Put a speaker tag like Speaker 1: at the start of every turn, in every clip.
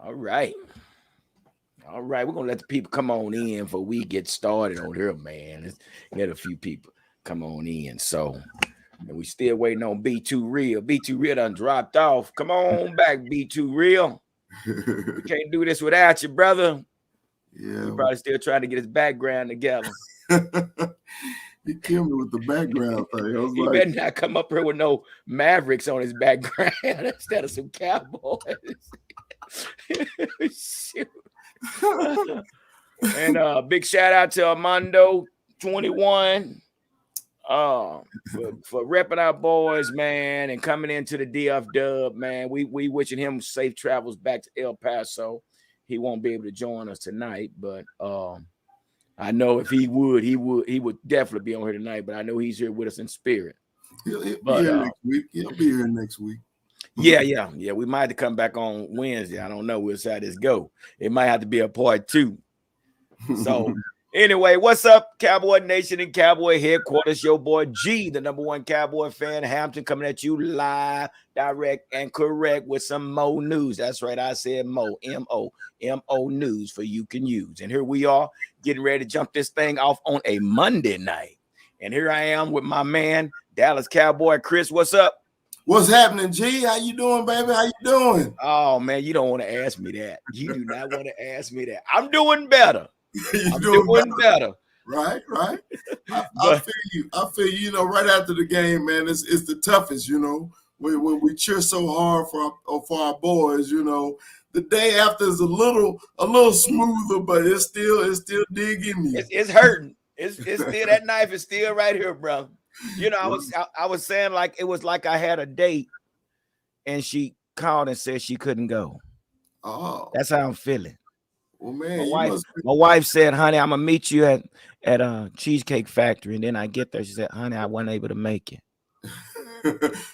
Speaker 1: All right. All right. We're going to let the people come on in before we get started on here, man. Let's get a few people come on in. So, and we still waiting on B2 Real. B2 Real done dropped off. Come on back, B2 Real. We can't do this without you, brother.
Speaker 2: Yeah.
Speaker 1: He probably still trying to get his background together.
Speaker 2: He killed me with the background thing.
Speaker 1: He better not come up here with no Mavericks on his background instead of some Cowboys. Shoot. And big shout out to Armando 21 for repping our boys, man, and coming into the DF Dub, man. We wishing him safe travels back to El Paso. He won't be able to join us tonight, but I know if he would definitely be on here tonight. But I know he's here with us in spirit.
Speaker 2: He'll be here next week. He'll be here next week.
Speaker 1: Yeah. We might have to come back on Wednesday. I don't know. We'll see how this go. It might have to be a part 2. So anyway, what's up, Cowboy Nation and Cowboy Headquarters? Your boy G, the #1 Cowboy fan, Hampton, coming at you live, direct, and correct with some Mo news. That's right. I said Mo, M-O news for you can use. And here we are getting ready to jump this thing off on a Monday night. And here I am with my man, Dallas Cowboy Chris. What's up?
Speaker 2: What's happening, G? How you doing, baby? How you doing?
Speaker 1: Oh, man, you don't want to ask me that. You do not want to ask me that. I'm doing better.
Speaker 2: I'm doing
Speaker 1: better.
Speaker 2: Right. I feel you. You know, right after the game, man, it's the toughest, you know, when we cheer so hard for our boys, you know. The day after is a little smoother, but it's still digging me.
Speaker 1: It's hurting. It's still, that knife is still right here, bro. You know, I was saying, like, it was like I had a date and she called and said she couldn't go.
Speaker 2: Oh,
Speaker 1: that's how I'm feeling.
Speaker 2: Well, man,
Speaker 1: my wife said, honey, I'm gonna meet you at a Cheesecake Factory. And then I get there, she said, honey, I wasn't able to make it.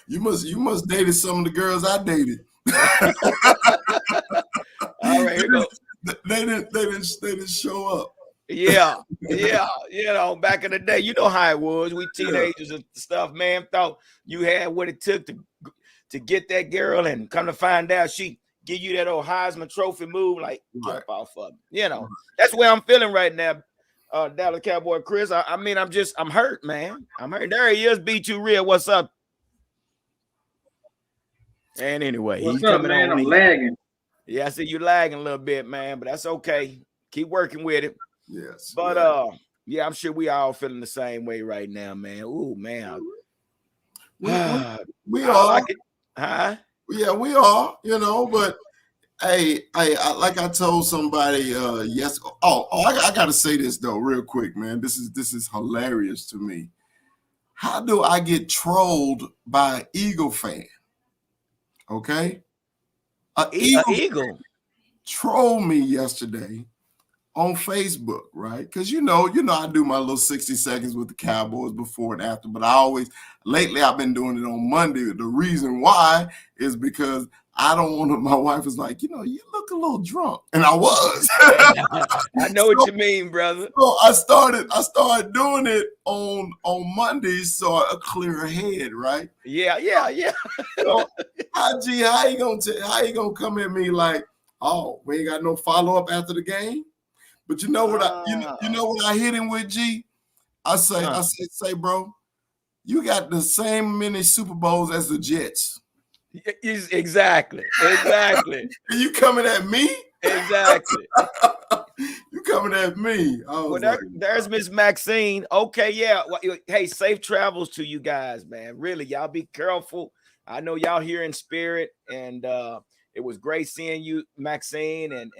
Speaker 2: you must dated some of the girls I dated.
Speaker 1: All right, here goes.
Speaker 2: They didn't show up.
Speaker 1: Yeah. You know, back in the day, you know how it was. We teenagers and stuff, man, thought you had what it took to get that girl, and come to find out she give you that old Heisman Trophy move, like jump off of them. You know, that's where I'm feeling right now, Dallas Cowboy Chris. I mean, I'm hurt, man. I'm hurt. There he is, B2 Real. What's up? And anyway,
Speaker 3: he's coming on. I'm lagging.
Speaker 1: Yeah, I see you lagging a little bit, man, but that's okay. Keep working with it.
Speaker 2: Yes.
Speaker 1: But I'm sure we all feeling the same way right now, man. Ooh, man.
Speaker 2: We all
Speaker 1: like it. Huh?
Speaker 2: Yeah, we are, you know, but hey, like I told somebody yes. I gotta say this though, real quick, man. This is hilarious to me. How do I get trolled by an Eagle fan? Okay. An Eagle trolled me yesterday on Facebook, right? Because you know, I do my little 60 seconds with the Cowboys before and after, but lately I've been doing it on Monday. The reason why is because I don't want to, my wife is like, you know, you look a little drunk. And I was.
Speaker 1: I know what you mean, brother.
Speaker 2: So I started doing it on Mondays so a clearer head, right?
Speaker 1: Yeah.
Speaker 2: So, how you gonna come at me like, oh, we ain't got no follow-up after the game? But you know what I hit him with, G? I say, bro, you got the same many Super Bowls as the Jets.
Speaker 1: Exactly.
Speaker 2: You coming at me?
Speaker 1: Exactly.
Speaker 2: You coming at me?
Speaker 1: There's Miss Maxine. Okay, yeah. Well, hey, safe travels to you guys, man. Really, y'all be careful. I know y'all here in spirit, and it was great seeing you, Maxine, and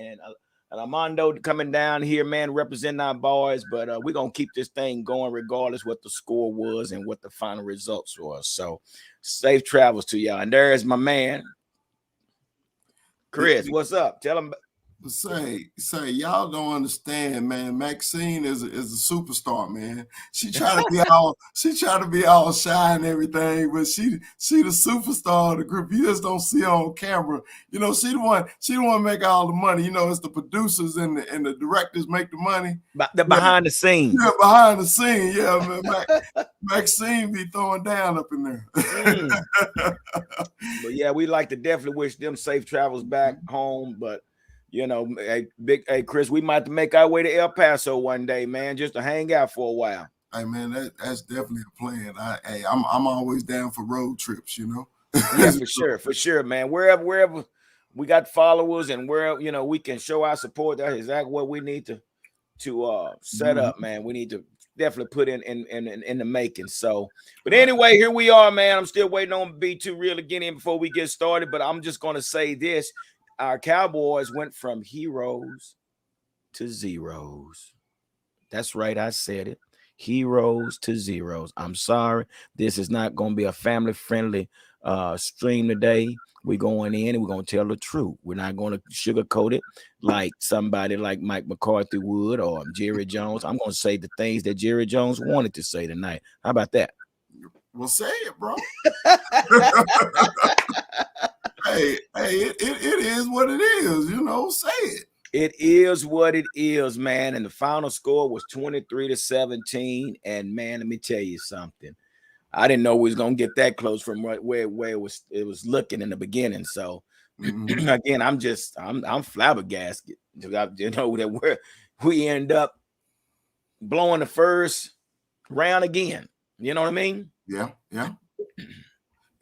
Speaker 1: Armando coming down here, man, representing our boys. But we're going to keep this thing going regardless what the score was and what the final results was. So safe travels to y'all. And there's my man, Chris. What's up? Tell him.
Speaker 2: Say, y'all don't understand, man. Maxine is a superstar, man. She try to be all shy and everything, but she the superstar of the group. You just don't see her on camera. You know, she the one make all the money. You know, it's the producers and the directors make the money.
Speaker 1: Behind the scenes.
Speaker 2: Yeah, behind the scene. Yeah, man. Maxine be throwing down up in there.
Speaker 1: But yeah, we like to definitely wish them safe travels back home, but Hey Chris, we might have to make our way to El Paso one day, man, just to hang out for a while.
Speaker 2: Hey man, that's definitely a plan. I'm always down for road trips,
Speaker 1: Yeah, for sure, man. Wherever we got followers and where we can show our support, that's exactly what we need to set up, man. We need to definitely put in the making. So, but anyway, here we are, man. I'm still waiting on B2 Real to get in before we get started. But I'm just gonna say this: our Cowboys went from heroes to zeros. That's right, I said it. Heroes to zeros. I'm sorry. This is not going to be a family-friendly stream today. We're going in and we're going to tell the truth. We're not going to sugarcoat it like somebody like Mike McCarthy would or Jerry Jones. I'm going to say the things that Jerry Jones wanted to say tonight. How about that?
Speaker 2: Well, say it, bro. Hey, it is what it is. Say it.
Speaker 1: It is what it is, man. And the final score was 23-17. And man, let me tell you something. I didn't know we was gonna get that close from where it was looking in the beginning. So again, I'm flabbergasted. That we end up blowing the first round again. You know what I mean?
Speaker 2: Yeah.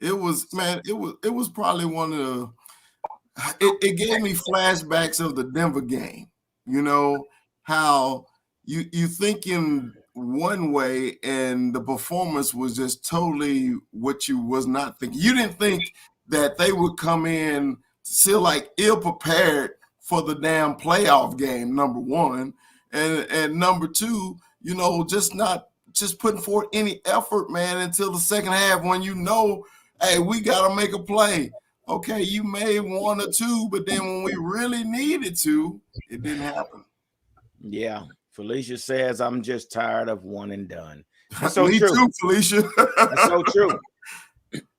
Speaker 2: It was probably one of the. It gave me flashbacks of the Denver game. How you thinking one way and the performance was just totally what you was not thinking. You didn't think that they would come in still like ill prepared for the damn playoff game, number one. And number two, just putting forth any effort, man, until the second half when hey, we got to make a play. Okay, you made one or two, but then when we really needed to, it didn't happen.
Speaker 1: Yeah. Felicia says, I'm just tired of one and done. That's so
Speaker 2: Me
Speaker 1: true.
Speaker 2: too, Felicia.
Speaker 1: That's so true.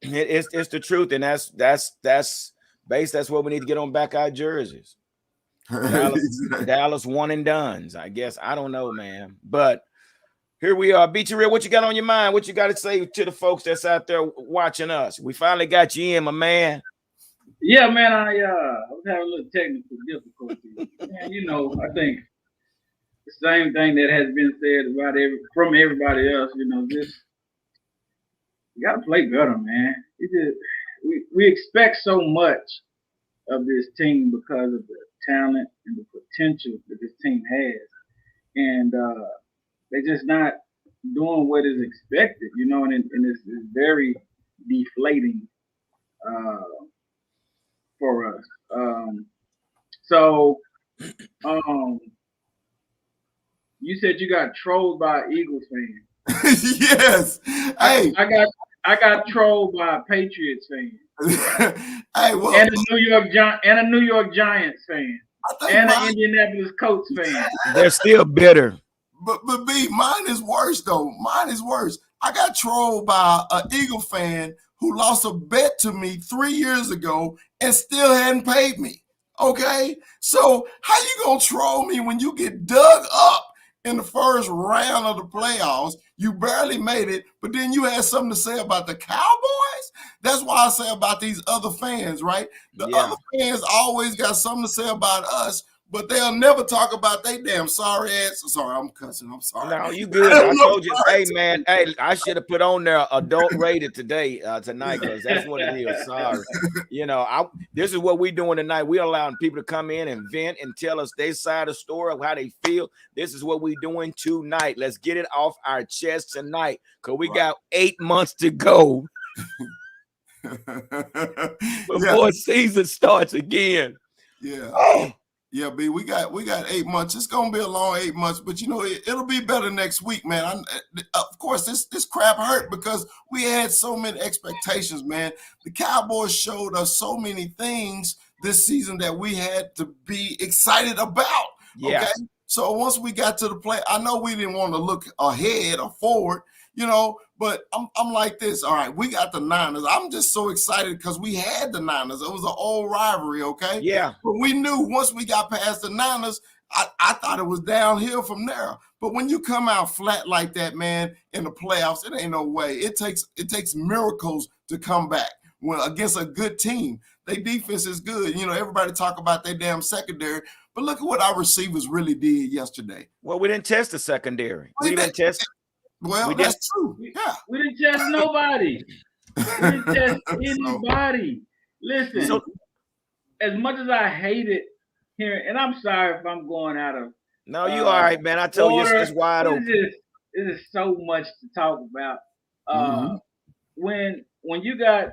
Speaker 1: It's the truth, and that's base. That's what we need to get on back our jerseys. Dallas one and dones, I guess. I don't know, man. But here we are. Beat you real. What you got on your mind? What you got to say to the folks that's out there watching us? We finally got you in, my man.
Speaker 3: Yeah, man. I was having a little technical difficulty. Man, I think the same thing that has been said about from everybody else. Just you gotta play better, man. We expect so much of this team because of the talent and the potential that this team has, and they're just not doing what is expected, and it's very deflating for us. You said you got trolled by Eagles fans.
Speaker 2: Yes. Hey,
Speaker 3: I got trolled by a Patriots fan.
Speaker 2: Hey, well,
Speaker 3: and a New York Giants fan. And an Indianapolis Colts fan.
Speaker 1: They're still bitter.
Speaker 2: But B, mine is worse though. Mine is worse. I got trolled by an Eagle fan who lost a bet to me 3 years ago and still hadn't paid me. Okay, so how you gonna troll me when you get dug up in the first round of the playoffs? You barely made it, but then you had something to say about the Cowboys? That's why I say about these other fans, right? The other fans always got something to say about us, but they'll never talk about they damn sorry ass. Sorry, I'm cussing. I'm sorry.
Speaker 1: No, you good. I told you. Hey, man. Hey, I should have put on there adult rated tonight, because that's what it is. Sorry. This is what we're doing tonight. We're allowing people to come in and vent and tell us their side of the story of how they feel. This is what we're doing tonight. Let's get it off our chest tonight, because we got 8 months to go before season starts again.
Speaker 2: Yeah. Yeah, B, we got 8 months. It's gonna be a long 8 months, but it'll be better next week, man. Of course, this crap hurt because we had so many expectations, man. The Cowboys showed us so many things this season that we had to be excited about.
Speaker 1: Yeah.
Speaker 2: Okay, so once we got to the play, I know we didn't want to look ahead or forward, but I'm like this. All right, we got the Niners. I'm just so excited because we had the Niners. It was an old rivalry, okay?
Speaker 1: Yeah.
Speaker 2: But we knew once we got past the Niners, I thought it was downhill from there. But when you come out flat like that, man, in the playoffs, it ain't no way. It takes miracles to come back against a good team. Their defense is good. You know, everybody talk about their damn secondary, but look at what our receivers really did yesterday.
Speaker 1: Well, we didn't test the secondary. We didn't test.
Speaker 2: Well, that's true. Yeah.
Speaker 3: We didn't test nobody. We didn't test anybody. Listen,
Speaker 1: So,
Speaker 3: as much as I hate it here, and I'm sorry if I'm going out of
Speaker 1: no, you all right, man. I told you it's wide open.
Speaker 3: It is so much to talk about. When you got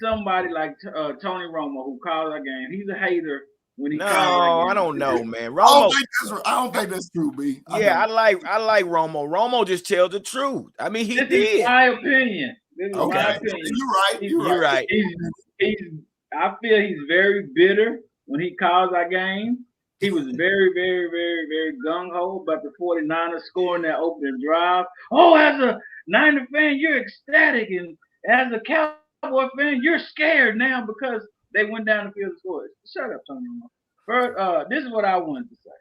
Speaker 3: somebody like Tony Romo who calls our game, he's a hater when he calls our game.
Speaker 1: I don't know, man. Romo,
Speaker 2: I don't think that's true, B.
Speaker 1: I like Romo. Romo just tells the truth. I mean, he
Speaker 3: this
Speaker 1: did.
Speaker 3: Is my opinion. This is
Speaker 2: okay.
Speaker 3: my opinion.
Speaker 2: You're right.
Speaker 3: I feel he's very bitter when he calls our game. He was very, very, very, very gung-ho about the 49ers scoring that opening drive. Oh, as a Niner fan, you're ecstatic. And as a Cowboy fan, you're scared now because they went down the field and scored. Shut up, Tony. First, this is what I wanted to say.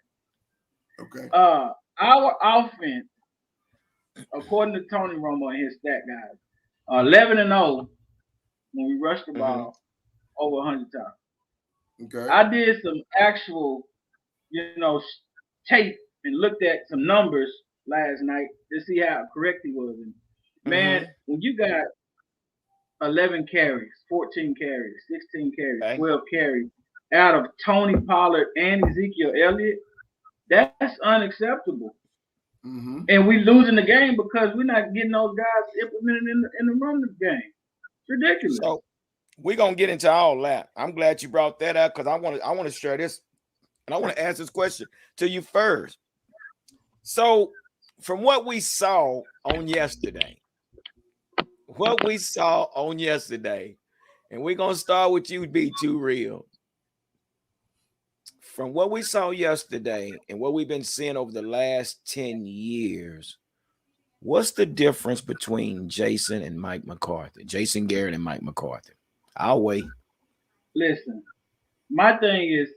Speaker 2: Okay.
Speaker 3: Our offense, according to Tony Romo and his stat guys, 11-0 when we rushed the ball over 100 times.
Speaker 2: Okay.
Speaker 3: I did some actual, tape and looked at some numbers last night to see how correct he was. And man, when you got 11 carries, 14 carries, 16 carries, 12 carries out of Tony Pollard and Ezekiel Elliott, that's unacceptable. And we losing the game because we're not getting those guys implemented in the run game. It's ridiculous.
Speaker 1: So we're gonna get into all that. I'm glad you brought that up because I want to share this, and I want to ask this question to you first. So, from what we saw on yesterday, and we're gonna start with you, Be Too Real. From what we saw yesterday and what we've been seeing over the last 10 years, what's the difference between Jason and Mike McCarthy? Jason Garrett and Mike McCarthy. I'll wait.
Speaker 3: Listen, my thing is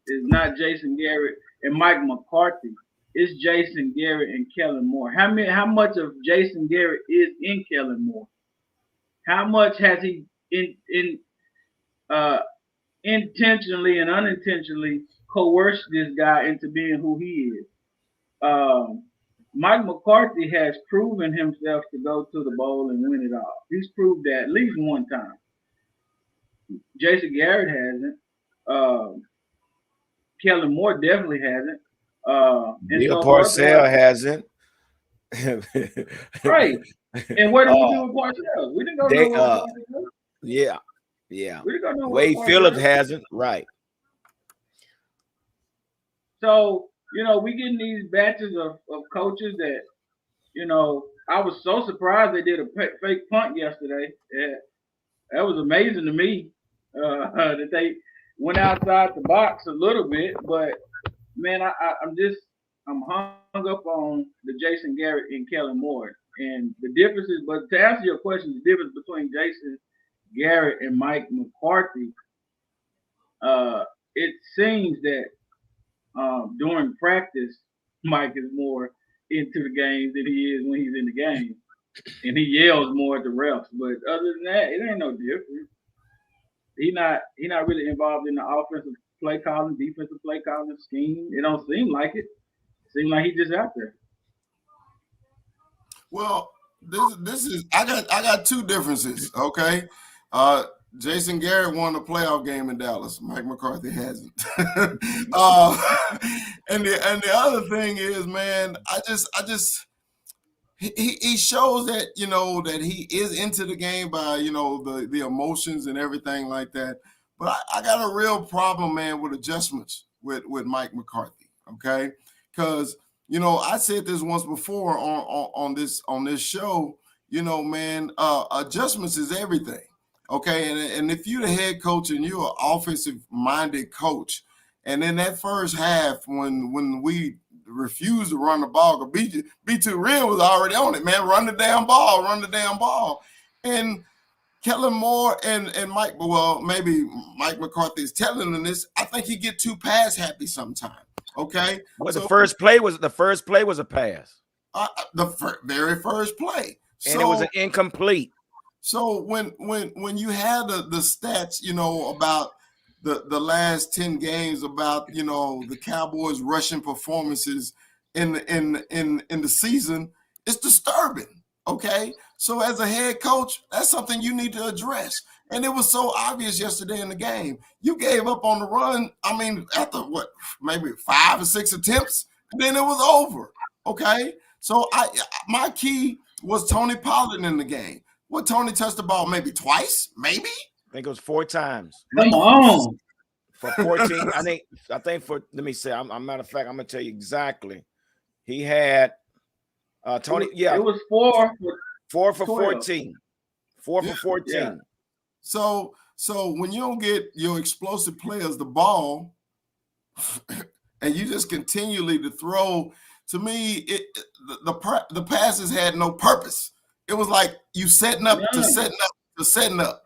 Speaker 3: not Jason Garrett and Mike McCarthy. It's Jason Garrett and Kellen Moore. How much of Jason Garrett is in Kellen Moore? How much has he intentionally and unintentionally coerced this guy into being who he is? Mike McCarthy has proven himself to go to the bowl and win it all. He's proved that at least one time. Jason Garrett hasn't. Kellen Moore definitely hasn't.
Speaker 1: Bill Parcells hasn't.
Speaker 3: Right. And where did we do with Parcells? We didn't go nowhere.
Speaker 1: Yeah.
Speaker 3: We didn't go nowhere.
Speaker 1: Wade Phillips hasn't. Right.
Speaker 3: So, we getting these batches of coaches that, I was so surprised they did a fake punt yesterday. Yeah, that was amazing to me that they went outside the box a little bit. But, man, I'm hung up on the Jason Garrett and Kellen Moore. And the differences, but to answer your question, the difference between Jason Garrett and Mike McCarthy, it seems that during practice, Mike is more into the game than he is when he's in the game, and he yells more at the refs. But other than that, it ain't no difference. He not really involved in the offensive play calling, defensive play calling scheme. It don't seem like it. It seems like he's just out there.
Speaker 2: Well, this is I got two differences. Okay. Jason Garrett won a playoff game in Dallas. Mike McCarthy hasn't. And the other thing is, man, he shows that that he is into the game by the emotions and everything like that. But I got a real problem, man, with adjustments with Mike McCarthy. Okay, because I said this once before on this show. Man, adjustments is everything. Okay, and if you're the head coach and you're an offensive-minded coach, and in that first half when we refused to run the ball, because Be Too Real was already on it, man. Run the damn ball. And Kellen Moore and Mike, well, maybe Mike McCarthy is telling them this. I think he get too pass happy sometimes. Okay.
Speaker 1: Well, the first play was a pass.
Speaker 2: The very first play.
Speaker 1: And it was an incomplete.
Speaker 2: So when you had the stats, about the last 10 games, about the Cowboys rushing performances in the season, it's disturbing. Okay, so as a head coach, that's something you need to address. And it was so obvious yesterday in the game. You gave up on the run. I mean, after maybe 5 or 6 attempts, and then it was over. Okay, so my key was Tony Pollard in the game. What, Tony touched the ball maybe twice, maybe?
Speaker 1: I think it was 4 times.
Speaker 3: Come on.
Speaker 1: For 14, I think for, let me say, I'm matter of fact, I'm gonna tell you exactly. He had Tony,
Speaker 3: it was 4
Speaker 2: for
Speaker 1: 14. 4 for 14.
Speaker 2: Yeah. So when you don't get your explosive players the ball and you just continually to throw, to me, the passes had no purpose. It was like you setting up to setting up to setting up.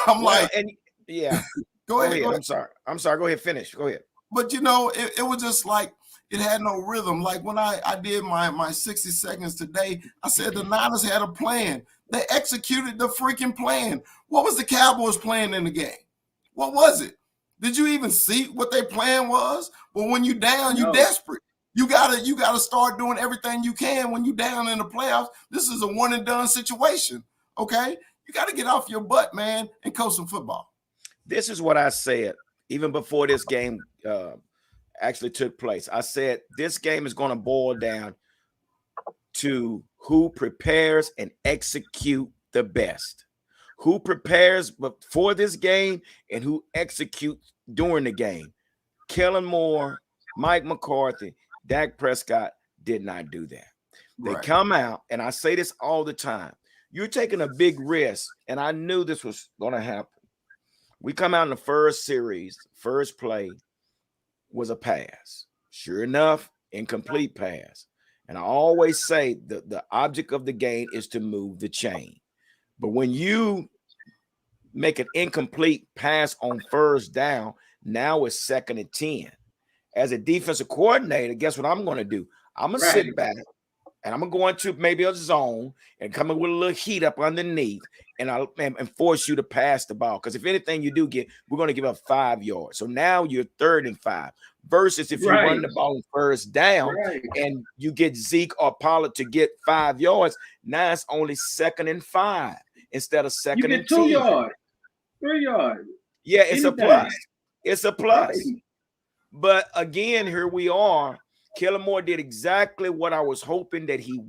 Speaker 2: I'm like,
Speaker 1: and
Speaker 2: go ahead.
Speaker 1: I'm sorry. Go ahead. Finish. Go ahead.
Speaker 2: But it was just like it had no rhythm. Like when I did my 60 seconds today, I said the Niners had a plan. They executed the freaking plan. What was the Cowboys plan in the game? What was it? Did you even see what their plan was? Well, when you down, you desperate. You gotta start doing everything you can when you down in the playoffs. This is a one and done situation. Okay, you got to get off your butt, man, and coach some football.
Speaker 1: This is what I said even before this game actually took place. I said this game is going to boil down to who prepares and execute the best. Who prepares before this game and who executes during the game. Kellen Moore, Mike McCarthy, Dak Prescott did not do that. They come out, and I say this all the time. You're taking a big risk, and I knew this was going to happen. We come out in the first series, first play was a pass. Sure enough, incomplete pass. And I always say the object of the game is to move the chain. But when you make an incomplete pass on first down, now it's 2nd and 10. As a defensive coordinator, guess what I'm going to do? I'm going to sit back and I'm going to go into maybe a zone and come in with a little heat up underneath and force you to pass the ball. Because if anything you do get, we're going to give up 5 yards. So now you're 3rd and 5 versus if you run the ball first down and you get Zeke or Pollard to get 5 yards. Now it's only 2nd and 5 instead of 2nd and
Speaker 3: 2 yards, 3 yards.
Speaker 1: Yeah, it's a plus. It's a plus. Right. But again, here we are. Kellen Moore did exactly what I was hoping that he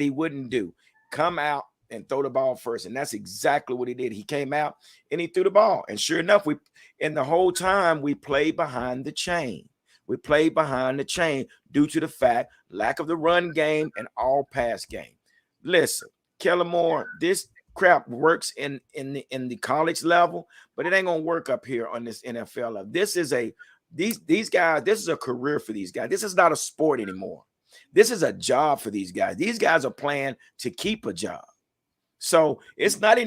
Speaker 1: wouldn't do. Come out and throw the ball first. And that's exactly what he did. He came out and he threw the ball. And sure enough, the whole time we played behind the chain. We played behind the chain due to the fact lack of the run game and all pass game. Listen, Kellen Moore, this crap works in the college level, but it ain't gonna work up here on this NFL level. This is these guys, this is a career for these guys. This is not a sport anymore. This is a job for these guys. These guys are playing to keep a job. So it's not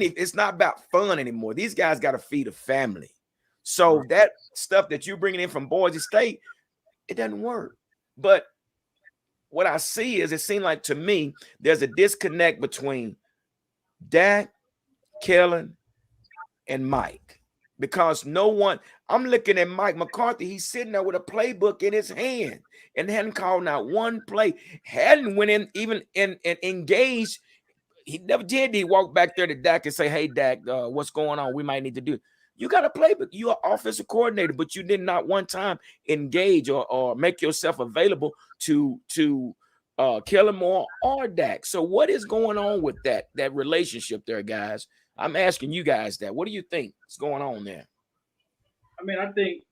Speaker 1: about fun anymore. These guys got to feed a family. So that stuff that you're bringing in from Boise State, it doesn't work. But what I see is it seems like to me there's a disconnect between Dak, Kellen, and Mike. Because I'm looking at Mike McCarthy. He's sitting there with a playbook in his hand and hadn't called out one play. Hadn't went in even and engaged. He never did. He walked back there to Dak and say, "Hey, Dak, what's going on? We might need to do." You got a playbook. You're an offensive coordinator, but you did not one time engage or make yourself available to Kellen Moore or Dak. So what is going on with that relationship there, guys? I'm asking you guys that. What do you think is going on there?
Speaker 3: I mean, I think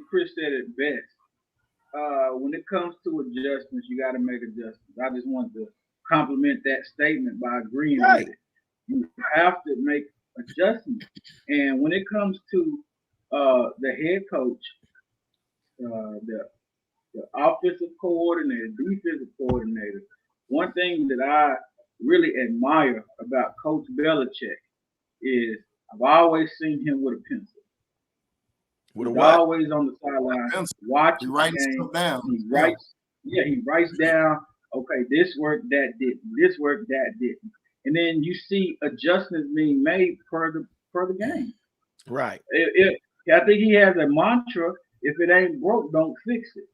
Speaker 3: Chris said it best. When it comes to adjustments, you got to make adjustments. I just want to compliment that statement by agreeing with it. You have to make adjustments. And when it comes to the head coach, the offensive coordinator, defensive coordinator, one thing that I really admire about Coach Belichick is I've always seen him with a pencil.
Speaker 2: With a
Speaker 3: He's
Speaker 2: what?
Speaker 3: Always on the sideline, watching. He writes stuff down. He writes down. Okay, this worked, that didn't. This worked, that didn't. and then you see adjustments being made per the game.
Speaker 1: Right.
Speaker 3: I think he has a mantra: if it ain't broke, don't fix it.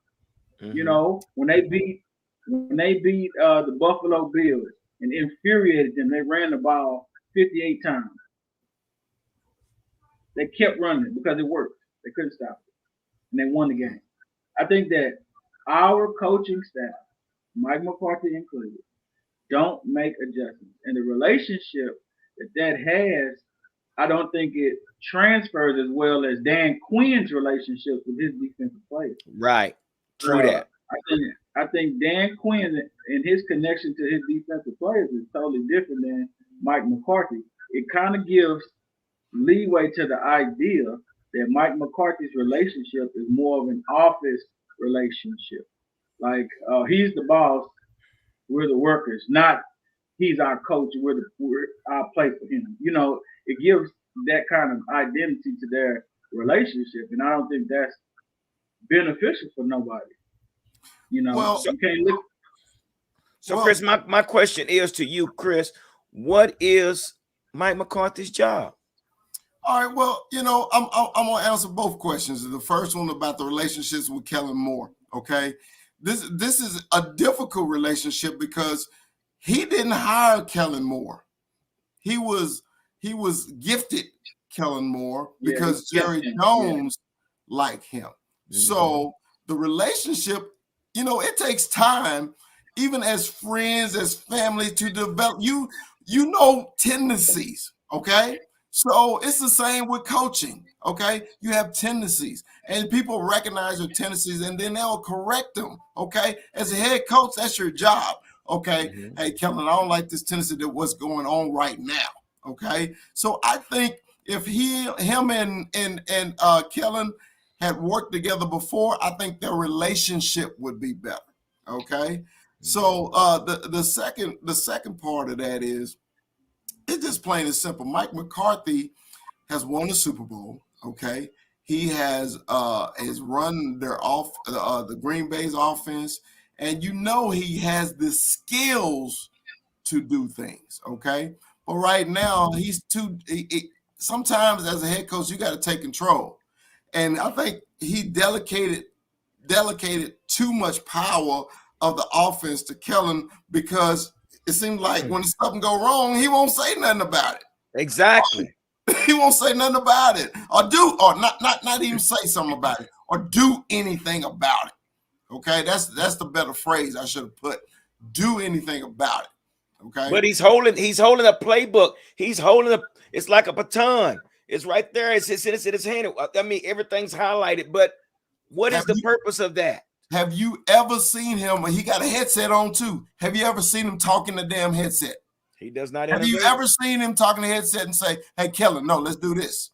Speaker 1: Mm-hmm.
Speaker 3: You know, when they beat the Buffalo Bills and infuriated them, they ran the ball 58 times. They kept running because it worked. They couldn't stop it, and they won the game. I think that our coaching staff, Mike McCarthy included, don't make adjustments, and the relationship that has, I don't think it transfers as well as Dan Quinn's relationship with his defensive players.
Speaker 1: Right. True that.
Speaker 3: I think Dan Quinn and his connection to his defensive players is totally different than Mike McCarthy. It kind of gives leeway to the idea that Mike McCarthy's relationship is more of an office relationship. Like he's the boss, we're the workers, not he's our coach, I'll play for him. You know, it gives that kind of identity to their relationship, and I don't think that's beneficial for nobody. You know,
Speaker 2: Well,
Speaker 3: you can't look.
Speaker 1: So, Chris, my question is to you, Chris. What is Mike McCarthy's job?
Speaker 2: All right. Well, you know, I'm gonna answer both questions. The first one about the relationships with Kellen Moore. Okay, this is a difficult relationship because he didn't hire Kellen Moore. He was gifted Kellen Moore because Jerry Jones liked him. Mm-hmm. So the relationship, you know, it takes time, even as friends, as family, to develop. You know tendencies. Okay. So it's the same with coaching, okay? You have tendencies, and people recognize your tendencies, and then they'll correct them, okay? As a head coach, that's your job, okay? Mm-hmm. Hey, Kellen, I don't like this tendency that what's going on right now, okay? So I think if him and Kellen had worked together before, I think their relationship would be better, okay? Mm-hmm. So the second part of that is, it's just plain and simple. Mike McCarthy has won the Super Bowl. Okay, he has run the Green Bay's offense, and you know he has the skills to do things. Okay, but right now he's sometimes as a head coach you got to take control, and I think he delegated too much power of the offense to Kellen because it seems like when something go wrong, he won't say nothing about it.
Speaker 1: Exactly.
Speaker 2: He won't say nothing about it, or not even say something about it, or do anything about it. Okay, that's the better phrase I should have put. Do anything about it. Okay.
Speaker 1: But he's holding a playbook. It's like a baton. It's right there. It's in his hand. I mean, everything's highlighted. But what is the purpose of that?
Speaker 2: Have you ever seen him? He got a headset on too. Have you ever seen him talking the damn headset?
Speaker 1: He does not.
Speaker 2: Have you ever seen him talking the headset and say, "Hey, Kellen, no, let's do this"?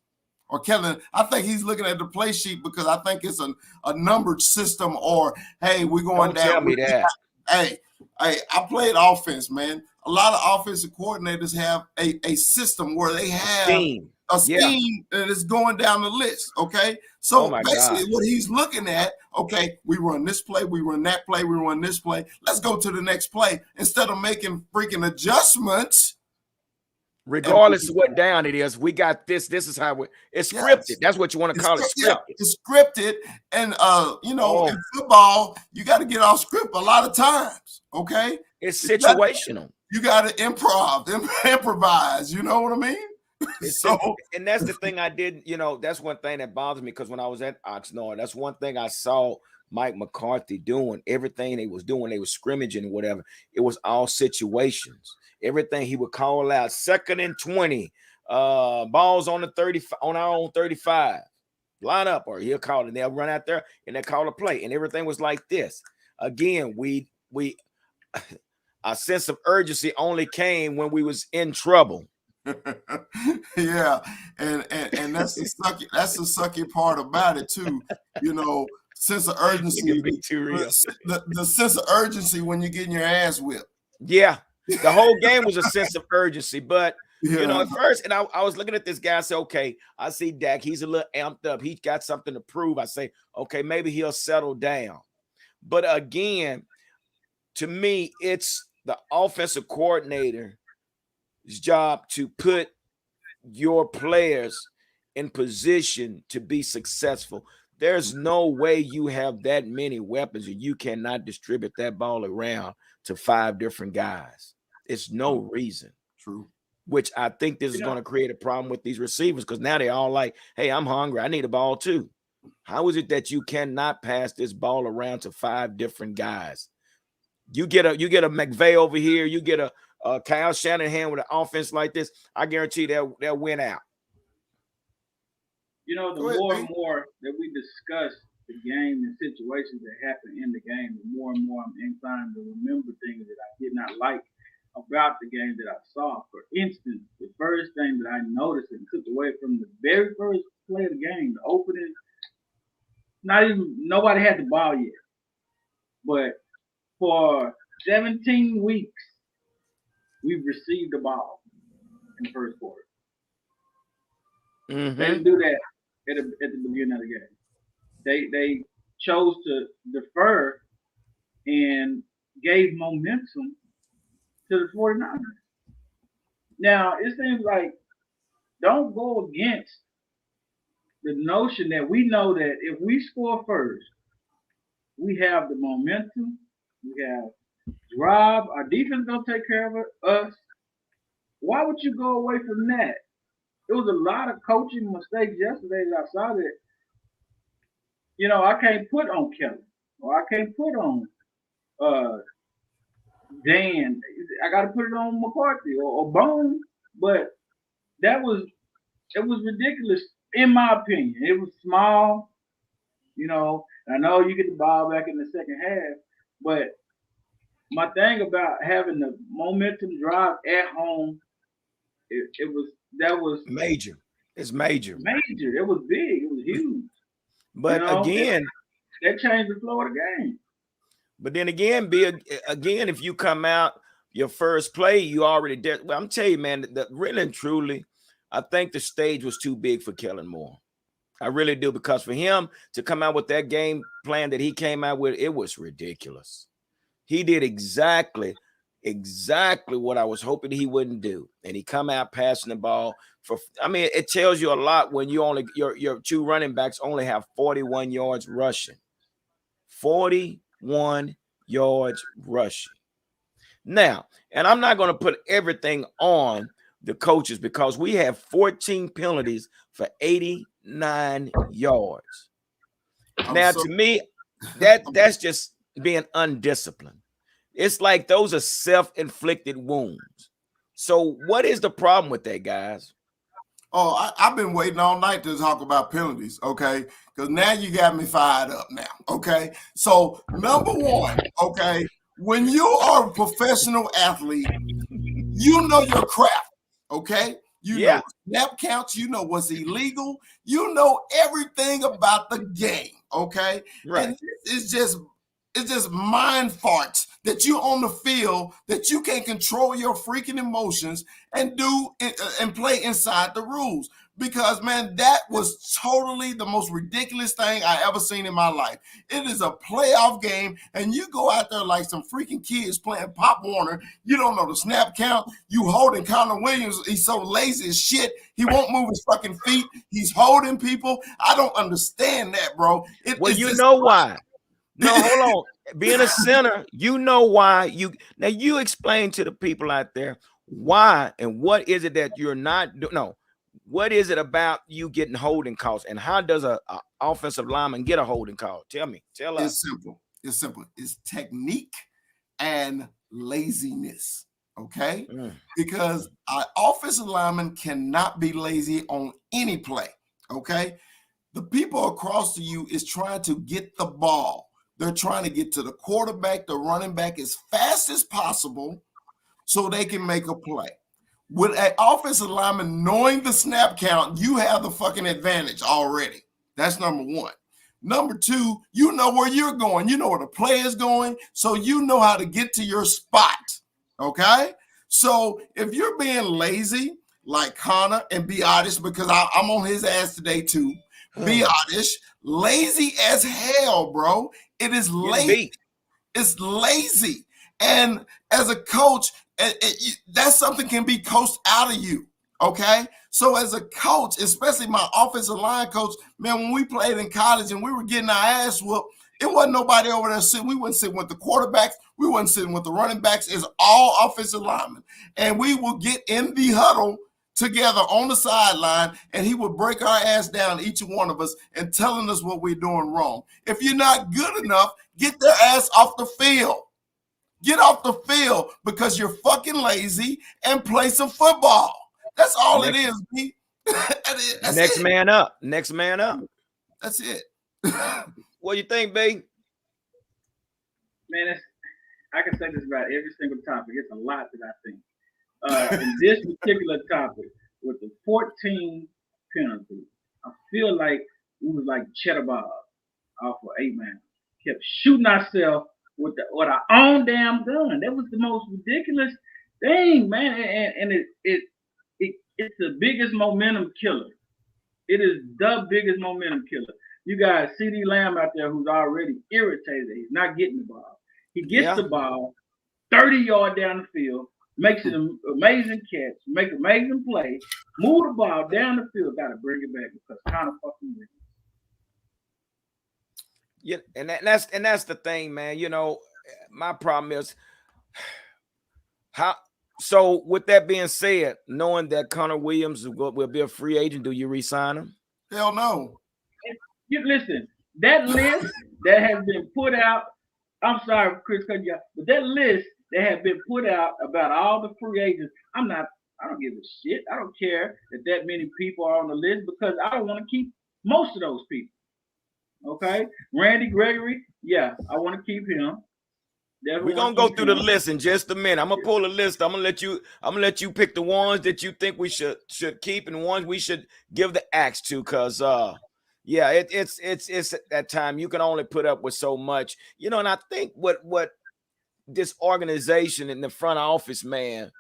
Speaker 2: Or Kellen, I think he's looking at the play sheet because I think it's a numbered system. Or hey, we're going down.
Speaker 1: Tell me that.
Speaker 2: Hey, I played offense, man. A lot of offensive coordinators have a system where they have a scheme that is going down the list. Okay, so basically what he's looking at, okay, we run this play, we run that play, we run this play. Let's go to the next play instead of making freaking adjustments.
Speaker 1: Regardless of what down it is, we got this. This is how it's scripted. That's what you want to call it. Scripted.
Speaker 2: Yeah, it's scripted, and in football, you got to get off script a lot of times. Okay,
Speaker 1: it's situational.
Speaker 2: You got to improvise. You know what I mean?
Speaker 1: And that's the thing I did. That's one thing that bothers me because when I was at Oxnard, that's one thing I saw Mike McCarthy doing. Everything they was doing, they was scrimmaging or whatever. It was all situations. Everything he would call out, 2nd and 20, balls on the 30, on our own 35, line up, or he'll call it. They'll run out there and they'll call a play, and everything was like this. Again, our sense of urgency only came when we was in trouble.
Speaker 2: Yeah, and that's the sucky part about it too. Sense of urgency. The sense of urgency when you're getting your ass whipped.
Speaker 1: Yeah. The whole game was a sense of urgency, but at first, and I was looking at this guy. I said, okay, I see Dak. He's a little amped up. He's got something to prove. I say, okay, maybe he'll settle down. But again, to me, it's the offensive coordinator job to put your players in position to be successful. There's no way you have that many weapons and you cannot distribute that ball around to 5 different guys. It's no reason.
Speaker 2: True.
Speaker 1: Which I think this is going to create a problem with these receivers because now they all like, hey, I'm hungry. I need a ball too. How is it that you cannot pass this ball around to 5 different guys? You get a McVay over here. You get a Kyle Shanahan with an offense like this. I guarantee they'll win out.
Speaker 3: You know, the more and more that we discuss the game and situations that happen in the game, the more and more I'm inclined to remember things that I did not like about the game that I saw. For instance, the first thing that I noticed and took away from the very first play of the game, the opening, nobody had the ball yet. But for 17 weeks, we've received the ball in the first quarter.
Speaker 1: Mm-hmm.
Speaker 3: They didn't do that at the beginning of the game. They chose to defer and gave momentum to the 49ers. Now, it seems like don't go against the notion that we know that if we score first, we have the momentum, we have drive, our defense going to take care of us. Why would you go away from that? There was a lot of coaching mistakes yesterday that I saw that, I can't put on Kelly or I can't put on Dan. I got to put it on McCarthy or Bone. But it was ridiculous in my opinion. It was small, I know you get the ball back in the second half, but my thing about having the momentum drive at home, that was
Speaker 1: major. It's major.
Speaker 3: Major. It was big. It was huge.
Speaker 1: But again,
Speaker 3: that changed the flow of the game.
Speaker 1: But then again, if you come out your first play, you already did. Well, I'm telling you, man, that really and truly, I think the stage was too big for Kellen Moore. I really do, because for him to come out with that game plan that he came out with, it was ridiculous. He did exactly what I was hoping he wouldn't do. And he come out passing the ball it tells you a lot when you only your 2 running backs only have 41 yards rushing. 41 yards rushing. Now, and I'm not going to put everything on the coaches because we have 14 penalties for 89 yards. To me, that's just being undisciplined. It's like those are self-inflicted wounds. So what is the problem with that, guys?
Speaker 2: Oh, I've been waiting all night to talk about penalties, okay? Because now you got me fired up now, okay? So, number one, okay, when you are a professional athlete, you know your craft, okay? You know snap counts, you know what's illegal, you know everything about the game, okay?
Speaker 1: Right.
Speaker 2: And it's just mind farts that you're on the field that you can't control your freaking emotions and play inside the rules. Because, man, that was totally the most ridiculous thing I ever seen in my life. It is a playoff game, and you go out there like some freaking kids playing Pop Warner. You don't know the snap count. You holding Connor Williams. He's so lazy as shit. He won't move his fucking feet. He's holding people. I don't understand that, bro.
Speaker 1: Why? No, hold on. Being a center, you know why. You explain to the people out there why and what is it that you're not doing. No, what is it about you getting holding calls, and how does a offensive lineman get a holding call? Tell us.
Speaker 2: It's simple. It's technique and laziness. Okay, because an offensive lineman cannot be lazy on any play. Okay, the people across to you is trying to get the ball. They're trying to get to the quarterback, the running back as fast as possible so they can make a play. With an offensive lineman knowing the snap count, you have the fucking advantage already. That's number one. Number two, you know where you're going. You know where the play is going, so you know how to get to your spot, okay? So if you're being lazy like Connor, and be honest, because I'm on his ass today too, be honest, lazy as hell, bro. It is lazy. It's lazy. And as a coach, That's something can be coached out of you. Okay, so as a coach, especially my offensive line coach, man, when we played in college and we were getting our ass whooped, it wasn't nobody over there sitting. We wasn't sitting with the quarterbacks. We wasn't sitting with the running backs. It's all offensive linemen, and we will get in the huddle together on the sideline, and he would break our ass down, each one of us, and telling us what we're doing wrong. If you're not good enough, get their ass off the field. Get off the field because you're fucking lazy and play some football. That's all it is, B.
Speaker 1: Next man up. Next man up.
Speaker 2: That's it.
Speaker 1: What do you think, B?
Speaker 3: Man, I can say this about every single topic. It's a lot that I think. In this particular topic, with the 14 penalties, I feel like we was like Cheddar Bob off of 8-Man. Kept shooting ourselves with our own damn gun. That was the most ridiculous thing, man. And it's the biggest momentum killer. It is the biggest momentum killer. You got CD Lamb out there who's already irritated. He's not getting the ball. He gets the ball 30 yards down the field, makes an amazing catch, make an amazing play, move the ball down the field, got to bring it back because kind of fucking win.
Speaker 1: Yeah, and that's the thing, man. You know, my problem is how. So, with that being said, knowing that Connor Williams will be a free agent, do you re-sign him?
Speaker 2: Hell no.
Speaker 3: You listen, that list that has been put out. I'm sorry, Chris, cut you out, but that list that has been put out about all the free agents, I don't give a shit. I don't care that many people are on the list because I don't want to keep most of those people. Okay, Randy Gregory, yeah, I want to keep him.
Speaker 1: We're gonna go through the list in just a minute. I'm gonna pull a list. I'm gonna let you pick the ones that you think we should keep and ones we should give the axe to, because yeah, it's that time you can only put up with so much, you know. And I think what this organization in the front office, man,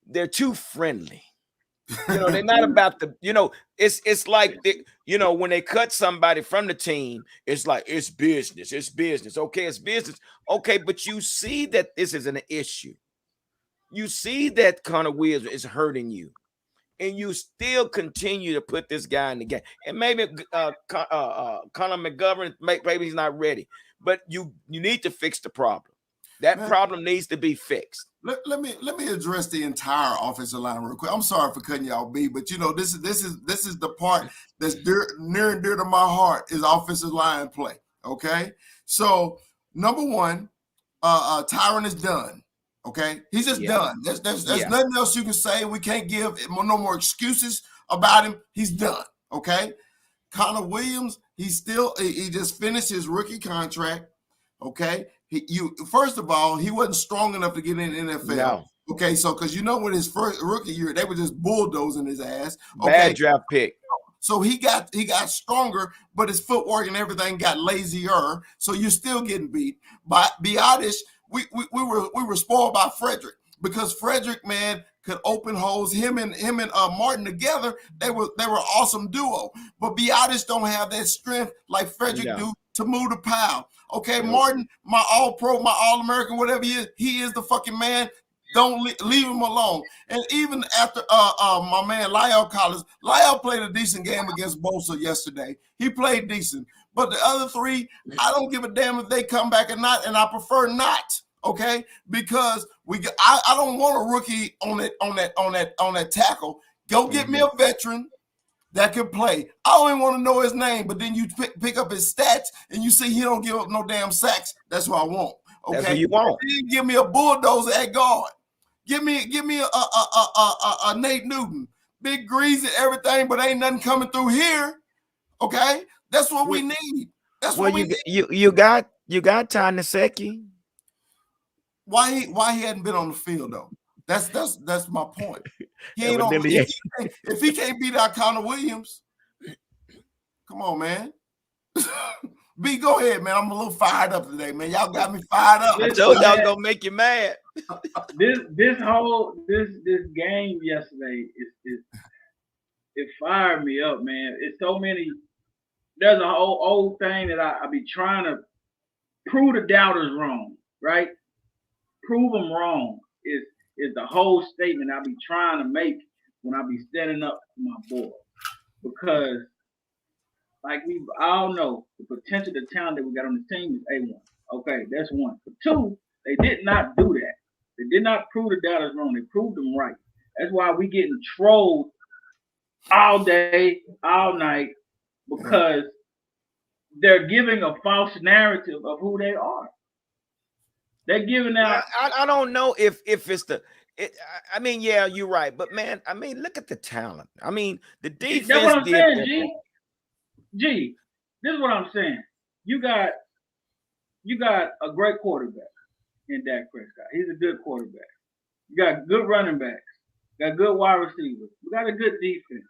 Speaker 1: they're too friendly. You know, they're not about the, you know, it's like, you know, when they cut somebody from the team, it's like, it's business. Okay, it's business. Okay, but you see that this is an issue. You see that Connor Williams is hurting you, and you still continue to put this guy in the game. And maybe Connor McGovern, maybe he's not ready, but you need to fix the problem. That problem needs to be fixed.
Speaker 2: Let me address the entire offensive line real quick. I'm sorry for cutting y'all, B, but you know this is the part that's near and dear to my heart is offensive line play. Okay, so number one, Tyron is done. Okay, he's just done. There's nothing else you can say. We can't give no more excuses about him. He's done. Okay, Connor Williams, he just finished his rookie contract. Okay. First of all, he wasn't strong enough to get in the NFL. No. Okay, so because you know, with his first rookie year, they were just bulldozing his ass. Okay?
Speaker 1: Bad draft pick.
Speaker 2: So he got stronger, but his footwork and everything got lazier. So you're still getting beat. But be honest, we were spoiled by Frederick because Frederick, man, could open holes. Him and Martin together, they were awesome duo. But Biotis don't have that strength like Frederick do to move the pile. Okay, Martin, my All-Pro, my All-American, whatever he is the fucking man. Don't leave him alone. And even after my man Lyle Collins, Lyle played a decent game against Bosa yesterday. He played decent. But the other three, I don't give a damn if they come back or not, and I prefer not. Okay, because I don't want a rookie on that tackle. Go get me a veteran that can play. I don't even want to know his name, but then you pick up his stats and you see he don't give up no damn sacks. That's what I want. Okay,
Speaker 1: that's what you want.
Speaker 2: Then give me a bulldozer at guard. Give me a Nate Newton, big greasy everything, but ain't nothing coming through here. Okay, that's what we need. That's what we need.
Speaker 1: You got Ty Nsekhe.
Speaker 2: Why he hadn't been on the field though? That's my point. He ain't on, if he can't beat out Connor Williams, come on, man. B, go ahead, man. I'm a little fired up today, man. Y'all got me fired up.
Speaker 1: I told y'all gonna make you mad.
Speaker 3: This game yesterday it fired me up, man. It's so many. There's a whole old thing that I be trying to prove the doubters wrong, right? Prove them wrong. is the whole statement I be trying to make when I be standing up for my boy. Because like we all know, the potential, the talent that we got on the team is A1. Okay, that's one. But two, they did not do that. They did not prove the doubters wrong. They proved them right. That's why we getting trolled all day, all night, because they're giving a false narrative of who they are. They're giving out.
Speaker 1: I don't know if it's the. I mean, yeah, you're right, but man, I mean, look at the talent. I mean, the defense.
Speaker 3: That's what I'm saying, G. This is what I'm saying. You got a great quarterback in Dak Prescott. He's a good quarterback. You got good running backs. Got good wide receivers. We got a good defense.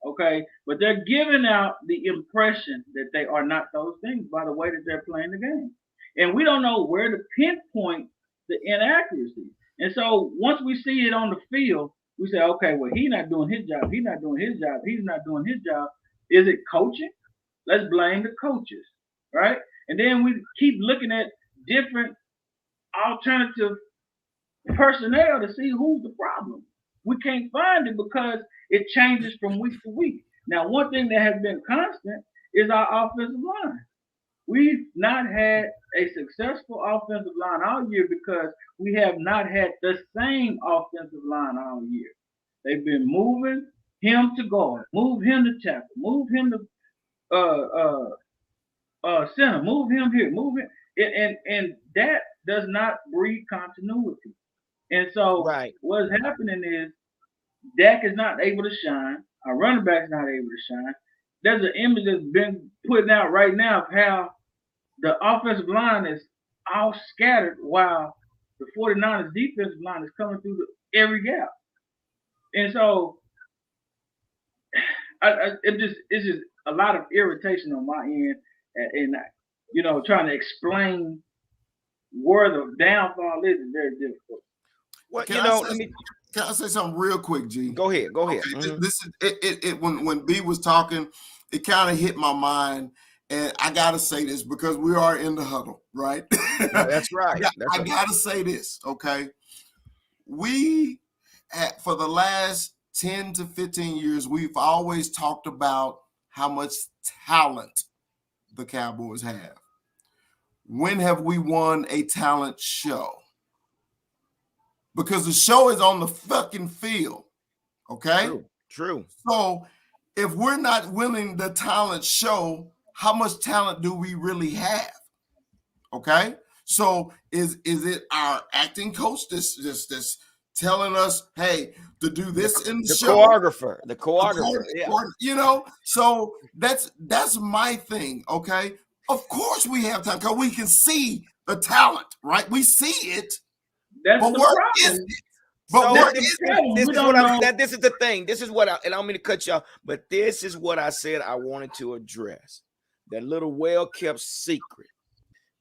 Speaker 3: Okay, but they're giving out the impression that they are not those things by the way that they're playing the game. And we don't know where to pinpoint the inaccuracy. And so once we see it on the field, we say, okay, well, he's not doing his job. He's not doing his job. He's not doing his job. Is it coaching? Let's blame the coaches, right? And then we keep looking at different alternative personnel to see who's the problem. We can't find it because it changes from week to week. Now, one thing that has been constant is our offensive line. We've not had a successful offensive line all year because we have not had the same offensive line all year. They've been moving him to guard, move him to tackle, move him to center, move him here, move him, and that does not breed continuity. And so what's happening is Dak is not able to shine. Our running back's not able to shine. There's an image that's been put out right now of how the offensive line is all scattered while the 49ers defensive line is coming through every gap. And so it's just a lot of irritation on my end and trying to explain where the downfall is very difficult.
Speaker 1: Well,
Speaker 2: can I say something real quick, G?
Speaker 1: Go ahead. Okay,
Speaker 2: mm-hmm. This is it. When B was talking, it kind of hit my mind, and I gotta say this because we are in the huddle, right?
Speaker 1: That's right.
Speaker 2: I gotta say this, okay? We, for the last 10 to 15 years, we've always talked about how much talent the Cowboys have. When have we won a talent show? Because the show is on the fucking field, okay?
Speaker 1: True.
Speaker 2: So if we're not winning the talent show, how much talent do we really have? Okay? So is it our acting coach that's telling us, hey, to do this in the show?
Speaker 1: The choreographer.
Speaker 2: Yeah. So that's my thing, okay? Of course we have time because we can see the talent, right? We see it.
Speaker 3: That's
Speaker 2: but
Speaker 3: the
Speaker 2: where
Speaker 3: problem.
Speaker 2: is it? But
Speaker 1: this is the thing. This is what and I don't mean to cut y'all, but this is what I said I wanted to address. That little well-kept secret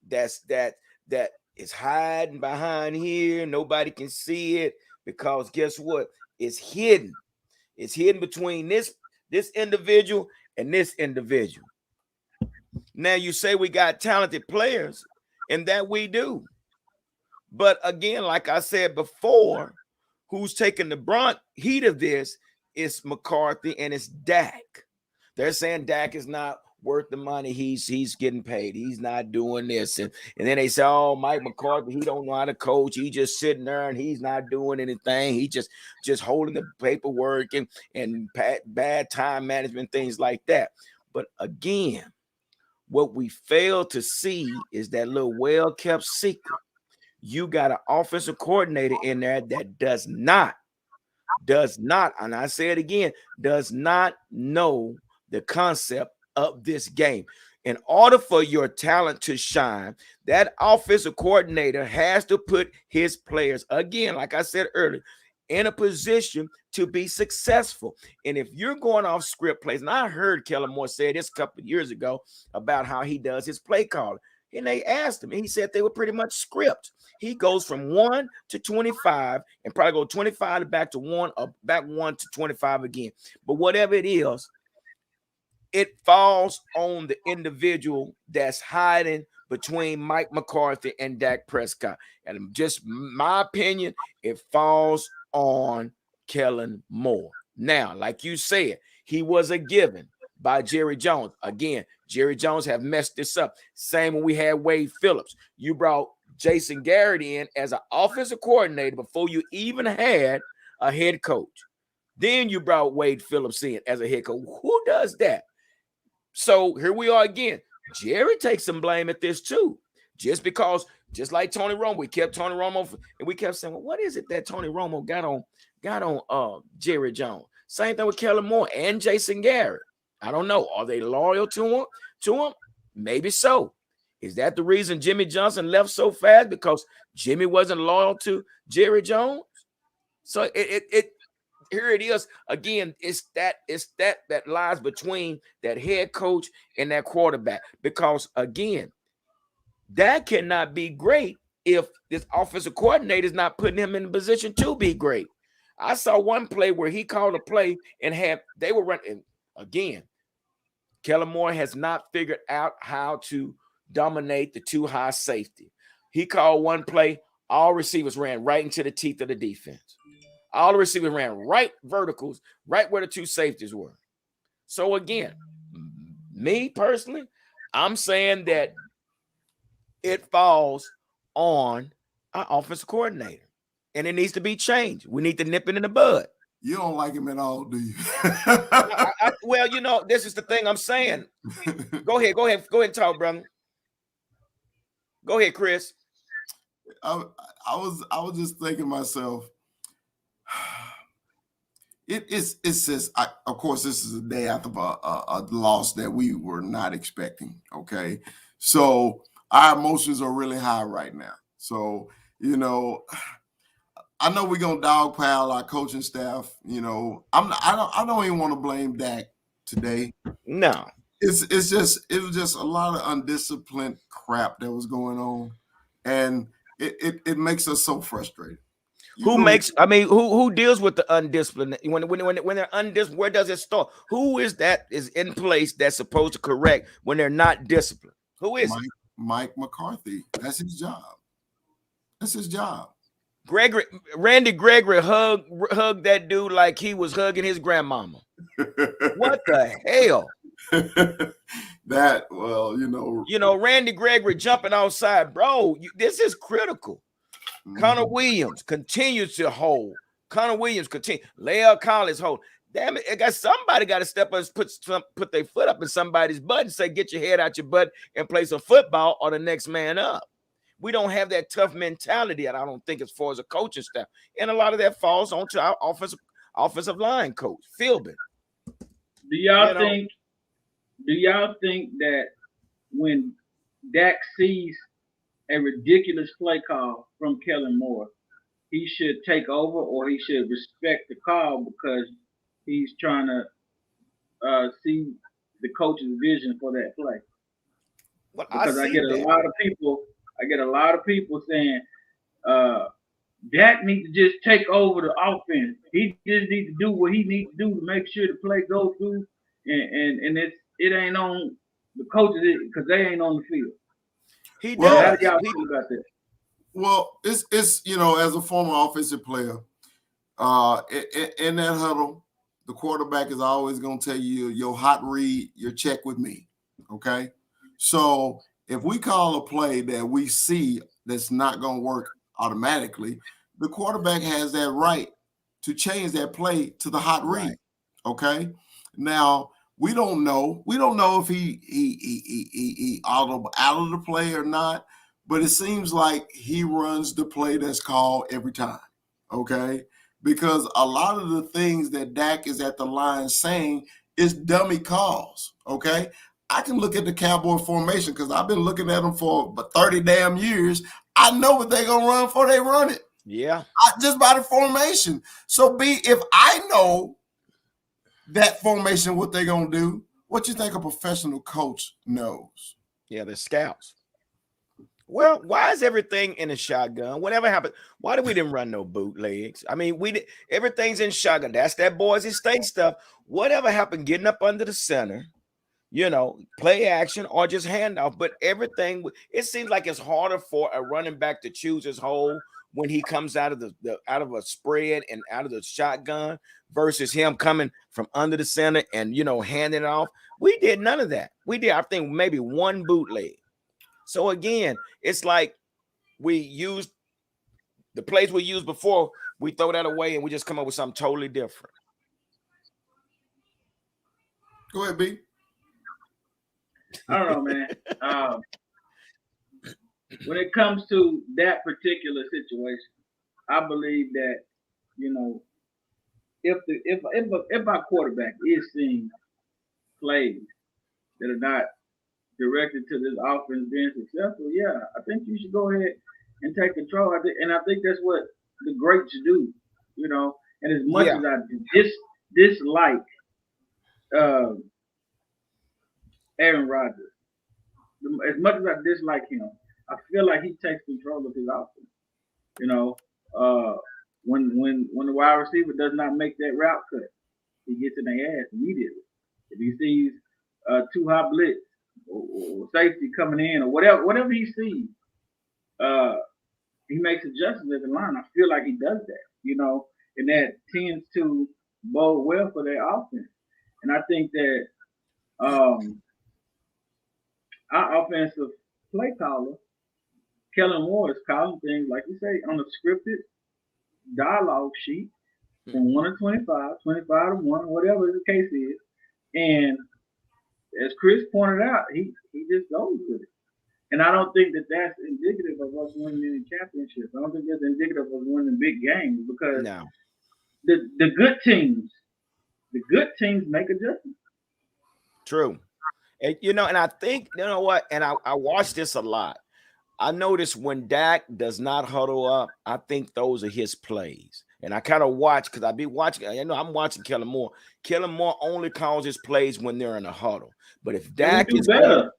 Speaker 1: that is hiding behind here. Nobody can see it because guess what? It's hidden. It's hidden between this individual and this individual. Now you say we got talented players, and that we do. But again, like I said before, who's taking the brunt heat of this is McCarthy and it's Dak. They're saying Dak is not worth the money he's getting paid. He's not doing this. And then they say, oh, Mike McCarthy, he don't know how to coach. He just sitting there and he's not doing anything. He just holding the paperwork and bad time management, things like that. But again, what we fail to see is that little well-kept secret. You got an offensive coordinator in there that does not, and I say it again, does not know the concept of this game. In order for your talent to shine, that offensive coordinator has to put his players, again, like I said earlier, in a position to be successful. And if you're going off script plays, and I heard Kellen Moore say this a couple of years ago about how he does his play calling. And they asked him, and he said they were pretty much script. He goes from 1 to 25 and probably go 25 back to 1 or back 1 to 25 again. But whatever it is, it falls on the individual that's hiding between Mike McCarthy and Dak Prescott. And just my opinion, it falls on Kellen Moore. Now, like you said, he was a given by Jerry Jones. Again, Jerry Jones have messed this up. Same when we had Wade Phillips. You brought Jason Garrett in as an offensive coordinator before you even had a head coach. Then you brought Wade Phillips in as a head coach. Who does that? So here we are again. Jerry takes some blame at this too. Just because, just like Tony Romo, we kept Tony Romo and we kept saying, well, what is it that Tony Romo got on Jerry Jones? Same thing with Kellen Moore and Jason Garrett. I don't know. Are they loyal to him? Maybe so. Is that the reason Jimmy Johnson left so fast? Because Jimmy wasn't loyal to Jerry Jones? So it here it is again. It's that lies between that head coach and that quarterback. Because again, that cannot be great if this offensive coordinator is not putting him in a position to be great. I saw one play where he called a play and they were running again. Kellen Moore has not figured out how to dominate the too high safety. He called one play, all receivers ran right into the teeth of the defense. All the receivers ran right verticals, right where the two safeties were. So again, me personally, I'm saying that it falls on our offensive coordinator, and it needs to be changed. We need to nip it in the bud.
Speaker 2: You don't like him at all, do you?
Speaker 1: Well, this is the thing I'm saying. Go ahead and talk, brother. Go ahead, Chris.
Speaker 2: I was just thinking myself, it's just of course this is a day after a loss that we were not expecting. Okay, so our emotions are really high right now. So I know we're gonna dogpile our coaching staff. I don't even want to blame Dak today.
Speaker 1: No,
Speaker 2: it was just a lot of undisciplined crap that was going on, and it makes us so frustrated.
Speaker 1: Who deals with the undisciplined when they're undisciplined? Where does it start? Who is in place that's supposed to correct when they're not disciplined? Who is
Speaker 2: Mike McCarthy? That's his job.
Speaker 1: Randy Gregory hugged that dude like he was hugging his grandmama. What the hell? Randy Gregory jumping outside, bro. This is critical. Mm-hmm. Connor Williams continues to hold. Leah Collins hold. Damn it! Somebody got to step up and put their foot up in somebody's butt and say, "Get your head out your butt and play some football," or the next man up. We don't have that tough mentality, and I don't think as far as a coaching staff. And a lot of that falls onto our offensive line coach, Philbin.
Speaker 3: Do y'all think that when Dak sees a ridiculous play call from Kellen Moore, he should take over, or he should respect the call because he's trying to see the coach's vision for that play?
Speaker 1: Well,
Speaker 3: because I get a lot of people saying Dak needs to just take over the offense. He just needs to do what he needs to do to make sure the play goes through, and it ain't on the coaches because they ain't on the field.
Speaker 1: He does.
Speaker 3: How do y'all feel about that?
Speaker 2: Well, it's as a former offensive player, in that huddle, the quarterback is always going to tell you your hot read, your check with me. Okay, so if we call a play that we see that's not going to work automatically, the quarterback has that right to change that play to the hot read. Right. Okay, now we don't know if he out of the play or not, but it seems like he runs the play that's called every time. Okay, because a lot of the things that Dak is at the line saying is dummy calls. Okay, I can look at the Cowboy formation because I've been looking at them for 30 damn years. I know what they're gonna run before they run it.
Speaker 1: Yeah,
Speaker 2: just by the formation. So if I know that formation, what they're gonna do, what you think a professional coach knows?
Speaker 1: Yeah, the scouts. Well, why is everything in a shotgun? Whatever happened? Why did we didn't run no bootlegs? I mean, everything's in shotgun. That's that Boise State stuff. Whatever happened getting up under the center play action or just handoff. But everything, it seems like it's harder for a running back to choose his hole when he comes out of the out of a spread and out of the shotgun versus him coming from under the center and handing it off. We did none of that. We did, I think, maybe one bootleg. So again, it's like we used the plays we used before, we throw that away and we just come up with something totally different.
Speaker 2: Go ahead, B.
Speaker 3: I don't know, man. When it comes to that particular situation, I believe that if our quarterback is seeing plays that are not directed to this offense being successful, yeah, I think you should go ahead and take control. And I think that's what the greats do, And as much as I dislike Aaron Rodgers, as much as I dislike him, I feel like he takes control of his offense. When the wide receiver does not make that route cut, he gets in their ass immediately. If he sees too high blitz or safety coming in or whatever he sees, he makes adjustments at the line. I feel like he does that, and that tends to bode well for their offense. And I think that our offensive play caller, Kellen Moore, is calling things, like you say, on a scripted dialogue sheet from 1 to 25, 25 to 1, whatever the case is. And as Chris pointed out, he just goes with it. And I don't think that that's indicative of us winning any championships. I don't think that's indicative of us winning big games because the good teams make adjustments.
Speaker 1: True. And, and I think, what, and I watch this a lot. I notice when Dak does not huddle up, I think those are his plays. And I kind of watch because I be watching. I'm watching Kellen Moore. Kellen Moore only calls his plays when they're in a huddle. But if Dak is better,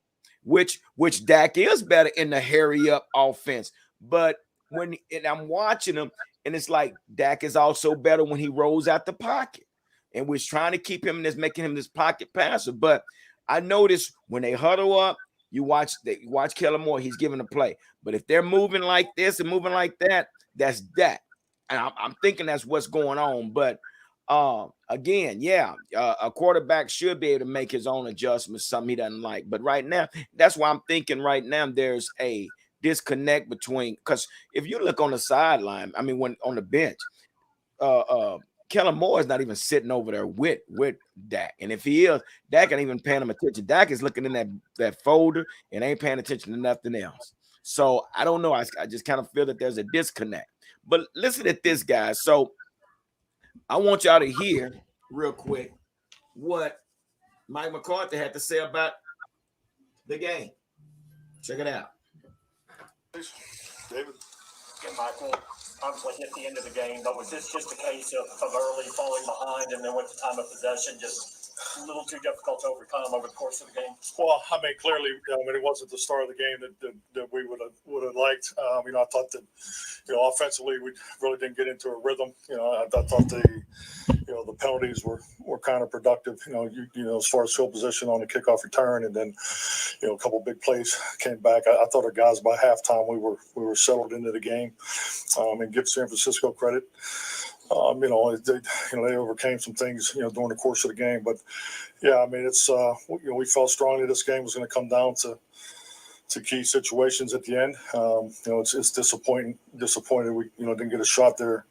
Speaker 1: which Dak is better in the hurry up offense. But and I'm watching him, and it's like Dak is also better when he rolls out the pocket. And we're trying to keep him in this, making him this pocket passer. But I notice when they huddle up, you watch Kellen Moore, he's giving a play. But if they're moving like this and moving like that, that's that. And I'm thinking that's what's going on. But again, a quarterback should be able to make his own adjustments, something he doesn't like. But right now, that's why I'm thinking right now there's a disconnect between, because if you look on the sideline, I mean, when on the bench, Kellen Moore is not even sitting over there with Dak. And if he is, Dak ain't even paying him attention. Dak is looking in that folder and ain't paying attention to nothing else. So I don't know. I just kind of feel that there's a disconnect. But listen at this, guys. So I want y'all to hear real quick what Mike McCarthy had to say about the game. Check it out.
Speaker 4: David. Yeah, Michael. Obviously hit the end of the game, but was this just a case of early falling behind and then with the time of possession just a little too difficult to overcome over the course of the game?
Speaker 5: Well, I mean, clearly, it wasn't the start of the game that we would have liked. I thought that, offensively, we really didn't get into a rhythm. I thought the penalties were kind of productive, as far as field position on the kickoff return, and then, a couple of big plays came back. I thought our guys by halftime we were settled into the game, and give San Francisco credit. They overcame some things, during the course of the game. But yeah, I mean, it's we felt strongly this game was going to come down to key situations at the end. It's disappointed we didn't get a shot there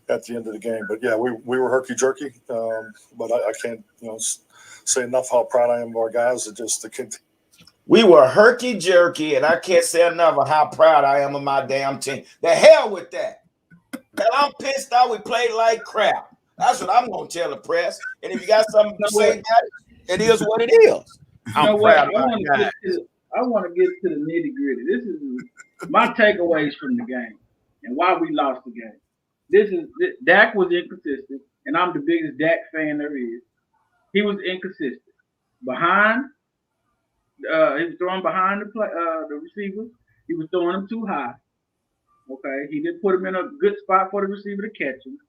Speaker 5: at the end of the game. But yeah, we were herky jerky. But I can't say enough how proud I am of our guys.
Speaker 1: We were herky jerky, and I can't say enough of how proud I am of my damn team. The hell with that. Hell, I'm pissed out. We played like crap. That's what I'm going to tell the press. And if you got something to say about it, it is what it is. I'm proud of my guys.
Speaker 3: I want to get to the nitty gritty. This is my takeaways from the game and why we lost the game. Dak was inconsistent, and I'm the biggest Dak fan there is. He was inconsistent. He was throwing behind the receiver. He was throwing them too high. Okay, he didn't put him in a good spot for the receiver to catch him.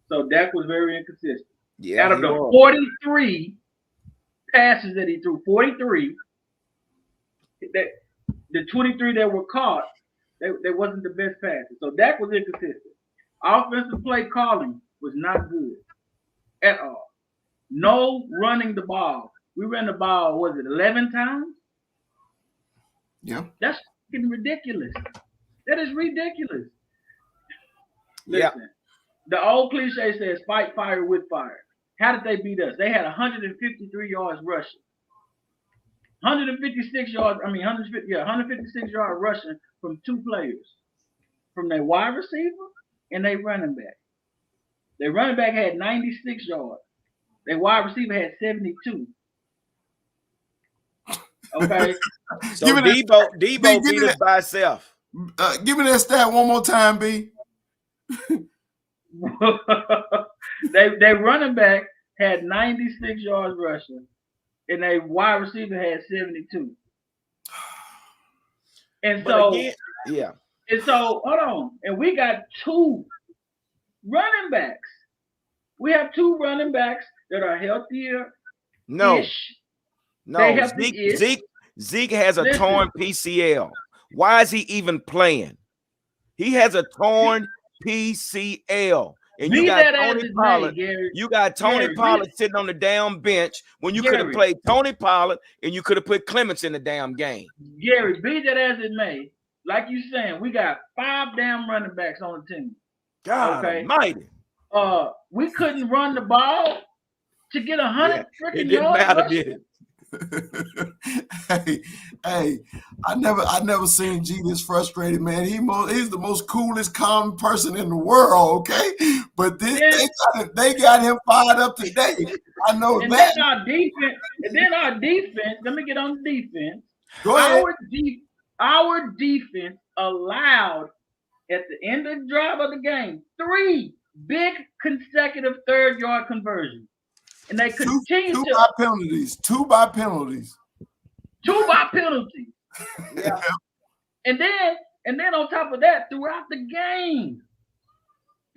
Speaker 3: So Dak was very inconsistent.
Speaker 1: Yeah,
Speaker 3: out of the 43 passes that he threw, 43. The 23 that were caught, they wasn't the best passes. So Dak was inconsistent. Offensive play calling was not good at all. No running the ball. We ran the ball, was it 11 times?
Speaker 2: Yeah.
Speaker 3: That's fucking ridiculous. That is ridiculous.
Speaker 1: Yeah.
Speaker 3: Listen, the old cliche says fight fire with fire. How did they beat us? They had 153 yards rushing. 156 yards, 156 yards rushing from two players. From their wide receiver and their running back. Their running back had 96 yards. Their wide receiver had 72. Okay.
Speaker 1: So Debo beat us by himself.
Speaker 2: Give me that stat one more time, B.
Speaker 3: They running back had 96 yards rushing, and their wide receiver had 72. And so,
Speaker 1: yeah.
Speaker 3: And so, hold on. And we got two running backs. We have two running backs that are healthier.
Speaker 1: No. Zeke has a torn PCL. Why is he even playing? He has a torn PCL. And you got Tony Pollard. You got Tony Pollard sitting on the damn bench when you could have played Tony Pollard and you could have put Clements in the damn game.
Speaker 3: Gary, be that as it may, like you saying, we got 5 damn running backs on the team.
Speaker 1: God almighty.
Speaker 3: We couldn't run the ball to get 100 freaking yards. It didn't matter, did it?
Speaker 2: hey, I never seen G this frustrated, man. He's the most coolest, calm person in the world, okay? But they got him fired up today. I know
Speaker 3: and
Speaker 2: that.
Speaker 3: Then our defense, let me get on the defense.
Speaker 2: Go ahead.
Speaker 3: Our defense allowed at the end of the drive of the game 3 big consecutive 3rd-yard conversions. And they continue
Speaker 2: two by penalties. 2 by penalties.
Speaker 3: 2 by penalties. Yeah. And then on top of that, throughout the game,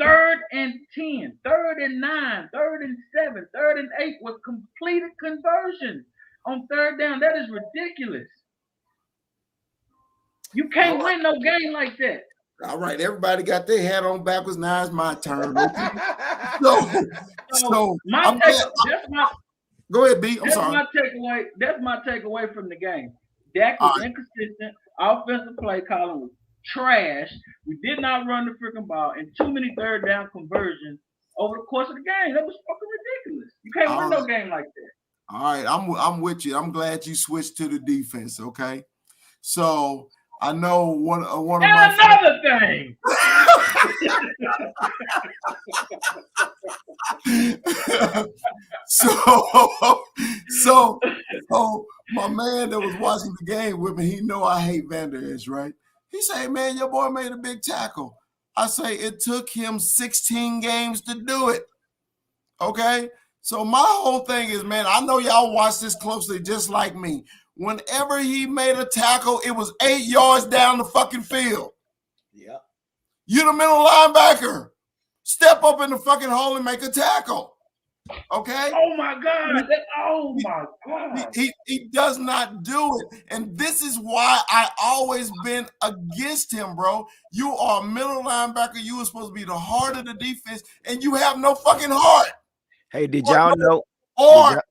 Speaker 3: 3rd and 10, 3rd and 9, 3rd and 7, 3rd and 8 was completed conversions on 3rd down. That is ridiculous. You can't win no game like that.
Speaker 2: All right, everybody got their hat on backwards. Now it's my turn. Okay? Go ahead, B. I'm sorry.
Speaker 3: That's my takeaway from the game. Dak was inconsistent. Offensive play calling was trash. We did not run the freaking ball, and too many 3rd down conversions over the course of the game. That was fucking ridiculous. You can't win no game like that.
Speaker 2: All right, I'm with you. I'm glad you switched to the defense. Okay, so. I know one of my
Speaker 3: another thing.
Speaker 2: so my man that was watching the game with me, he know I hate Van Der Esch, right? He say, man, your boy made a big tackle. I say it took him 16 games to do it. Okay, so my whole thing is, man, I know y'all watch this closely just like me. Whenever he made a tackle, it was 8 yards down the fucking field.
Speaker 1: Yeah.
Speaker 2: You the middle linebacker. Step up in the fucking hole and make a tackle. Okay?
Speaker 3: Oh, my God.
Speaker 2: He does not do it. And this is why I always been against him, bro. You are a middle linebacker. You were supposed to be the heart of the defense, and you have no fucking heart.
Speaker 1: Hey, did y'all know?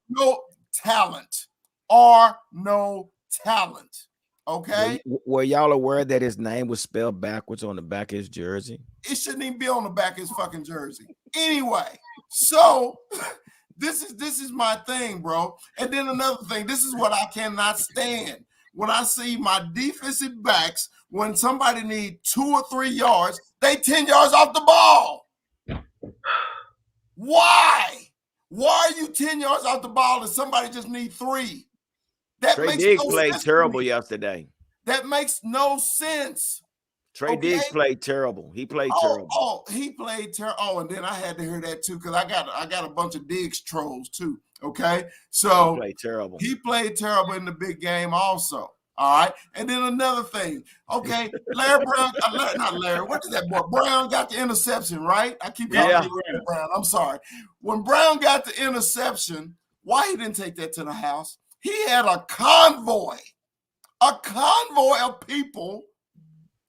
Speaker 2: No talent. Or no talent. Okay.
Speaker 1: Were y'all aware that his name was spelled backwards on the back of his jersey?
Speaker 2: It shouldn't even be on the back of his fucking jersey. Anyway, so this is my thing, bro. And then another thing, this is what I cannot stand. When I see my defensive backs, when somebody need 2 or 3 yards, they 10 yards off the ball. Why? Why are you 10 yards off the ball and somebody just need 3?
Speaker 1: Trey Diggs played terrible yesterday.
Speaker 2: That makes no sense.
Speaker 1: Trey Diggs played terrible. He played terrible.
Speaker 2: He played terrible. Oh, and then I had to hear that too because I got a bunch of Diggs trolls too. Okay, so
Speaker 1: he played terrible.
Speaker 2: He played terrible in the big game also. All right, and then another thing. Okay, Larry Brown, not Larry. What is that boy? Brown got the interception, right? I keep calling him Brown. I'm sorry. When Brown got the interception, Why he didn't take that to the house? He had a convoy of people,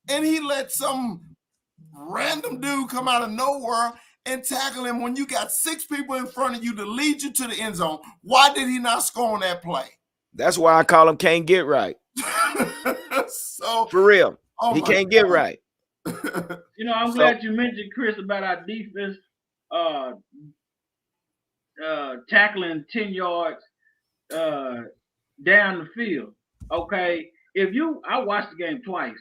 Speaker 2: and he let some random dude come out of nowhere and tackle him when you got 6 people in front of you to lead you to the end zone. Why did he not score on that play?
Speaker 1: That's why I call him can't get right.
Speaker 2: So
Speaker 1: For real.
Speaker 2: he
Speaker 1: can't get right.
Speaker 3: I'm glad you mentioned, Chris, about our defense tackling 10 yards down the field. Okay. I watched the game twice.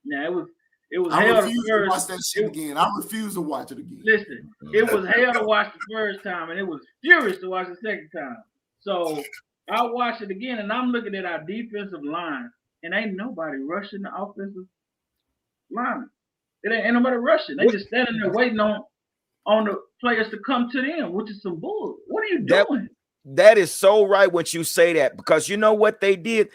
Speaker 3: Now it was
Speaker 2: I
Speaker 3: hell
Speaker 2: refuse
Speaker 3: the first.
Speaker 2: to watch that shit again. I refuse to watch it again.
Speaker 3: Listen, it was hell to watch the first time, and it was furious to watch the second time. So I watched it again, and I'm looking at our defensive line, and ain't nobody rushing the offensive line. Ain't nobody rushing. They just standing there waiting on the players to come to them, which is some bull. What are you doing?
Speaker 1: That is so right when you say that, because you know what they did?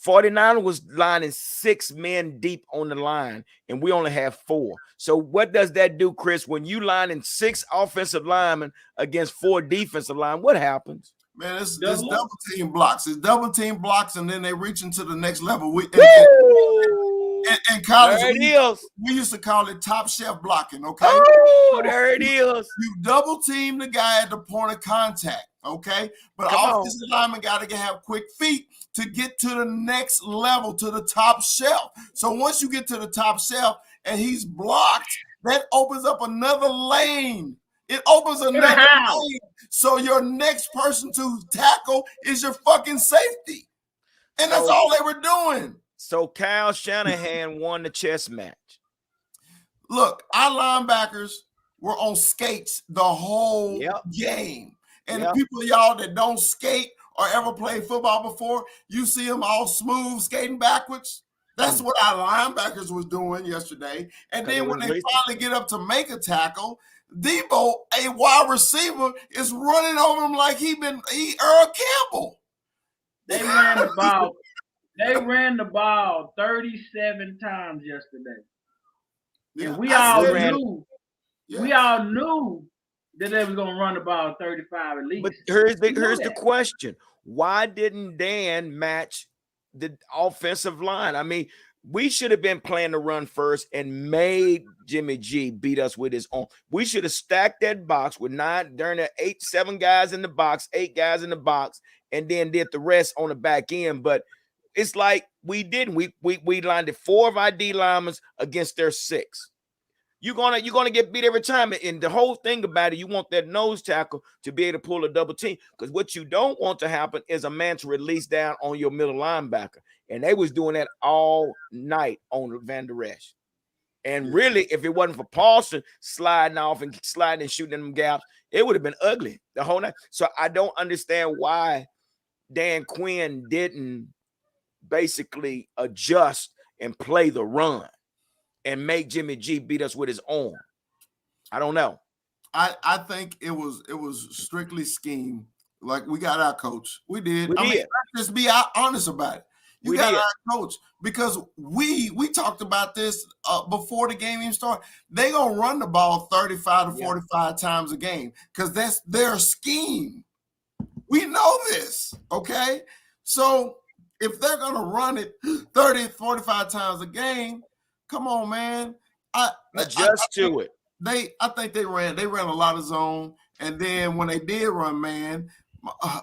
Speaker 1: 49 was lining 6 men deep on the line, and we only have 4. So what does that do, Chris? When you line in 6 offensive linemen against 4 defensive line, what happens?
Speaker 2: Man, it's double team blocks. It's double team blocks, and then they reach into the next level. In college, we used to call it top shelf blocking, okay?
Speaker 1: Oh, there it is.
Speaker 2: You double team the guy at the point of contact, okay? But offensive lineman got to have quick feet to get to the next level, to the top shelf. So once you get to the top shelf and he's blocked, that opens up another lane. It opens another lane. So your next person to tackle is your fucking safety. And that's all they were doing.
Speaker 1: So Kyle Shanahan won the chess match.
Speaker 2: Look, our linebackers were on skates the whole game. And the people of y'all that don't skate or ever played football before, you see them all smooth skating backwards. That's what our linebackers was doing yesterday. And then when they finally get up to make a tackle, Debo, a wide receiver, is running over him like he Earl Campbell.
Speaker 3: They ran the ball. They ran the ball 37 times yesterday. Yeah, and we all knew that they were going to run the ball 35 at least.
Speaker 1: But here's the question. Why didn't Dan match the offensive line? I mean, we should have been playing the run first and made Jimmy G beat us with his own. We should have stacked that box with 7 guys in the box, 8 guys in the box, and then did the rest on the back end. But it's like we didn't. We lined it 4 of our D linemen against their 6. You're gonna get beat every time. And the whole thing about it, you want that nose tackle to be able to pull a double team. Because what you don't want to happen is a man to release down on your middle linebacker. And they was doing that all night on Van Der Esch. And really, if it wasn't for Paulson sliding off and sliding and shooting them gaps, it would have been ugly the whole night. So I don't understand why Dan Quinn didn't basically adjust and play the run and make Jimmy G beat us with his arm. I don't know.
Speaker 2: I think it was strictly scheme. Like, we got our coach. We did.
Speaker 1: I mean,
Speaker 2: let's just be honest about it. We got our coach, because we talked about this before the game even started. They gonna run the ball 35 to 45 times a game because that's their scheme. We know this, okay? So if they're gonna run it 30, 45 times a game, come on, man.
Speaker 1: Adjust to it.
Speaker 2: I think they ran a lot of zone, and then when they did run, man,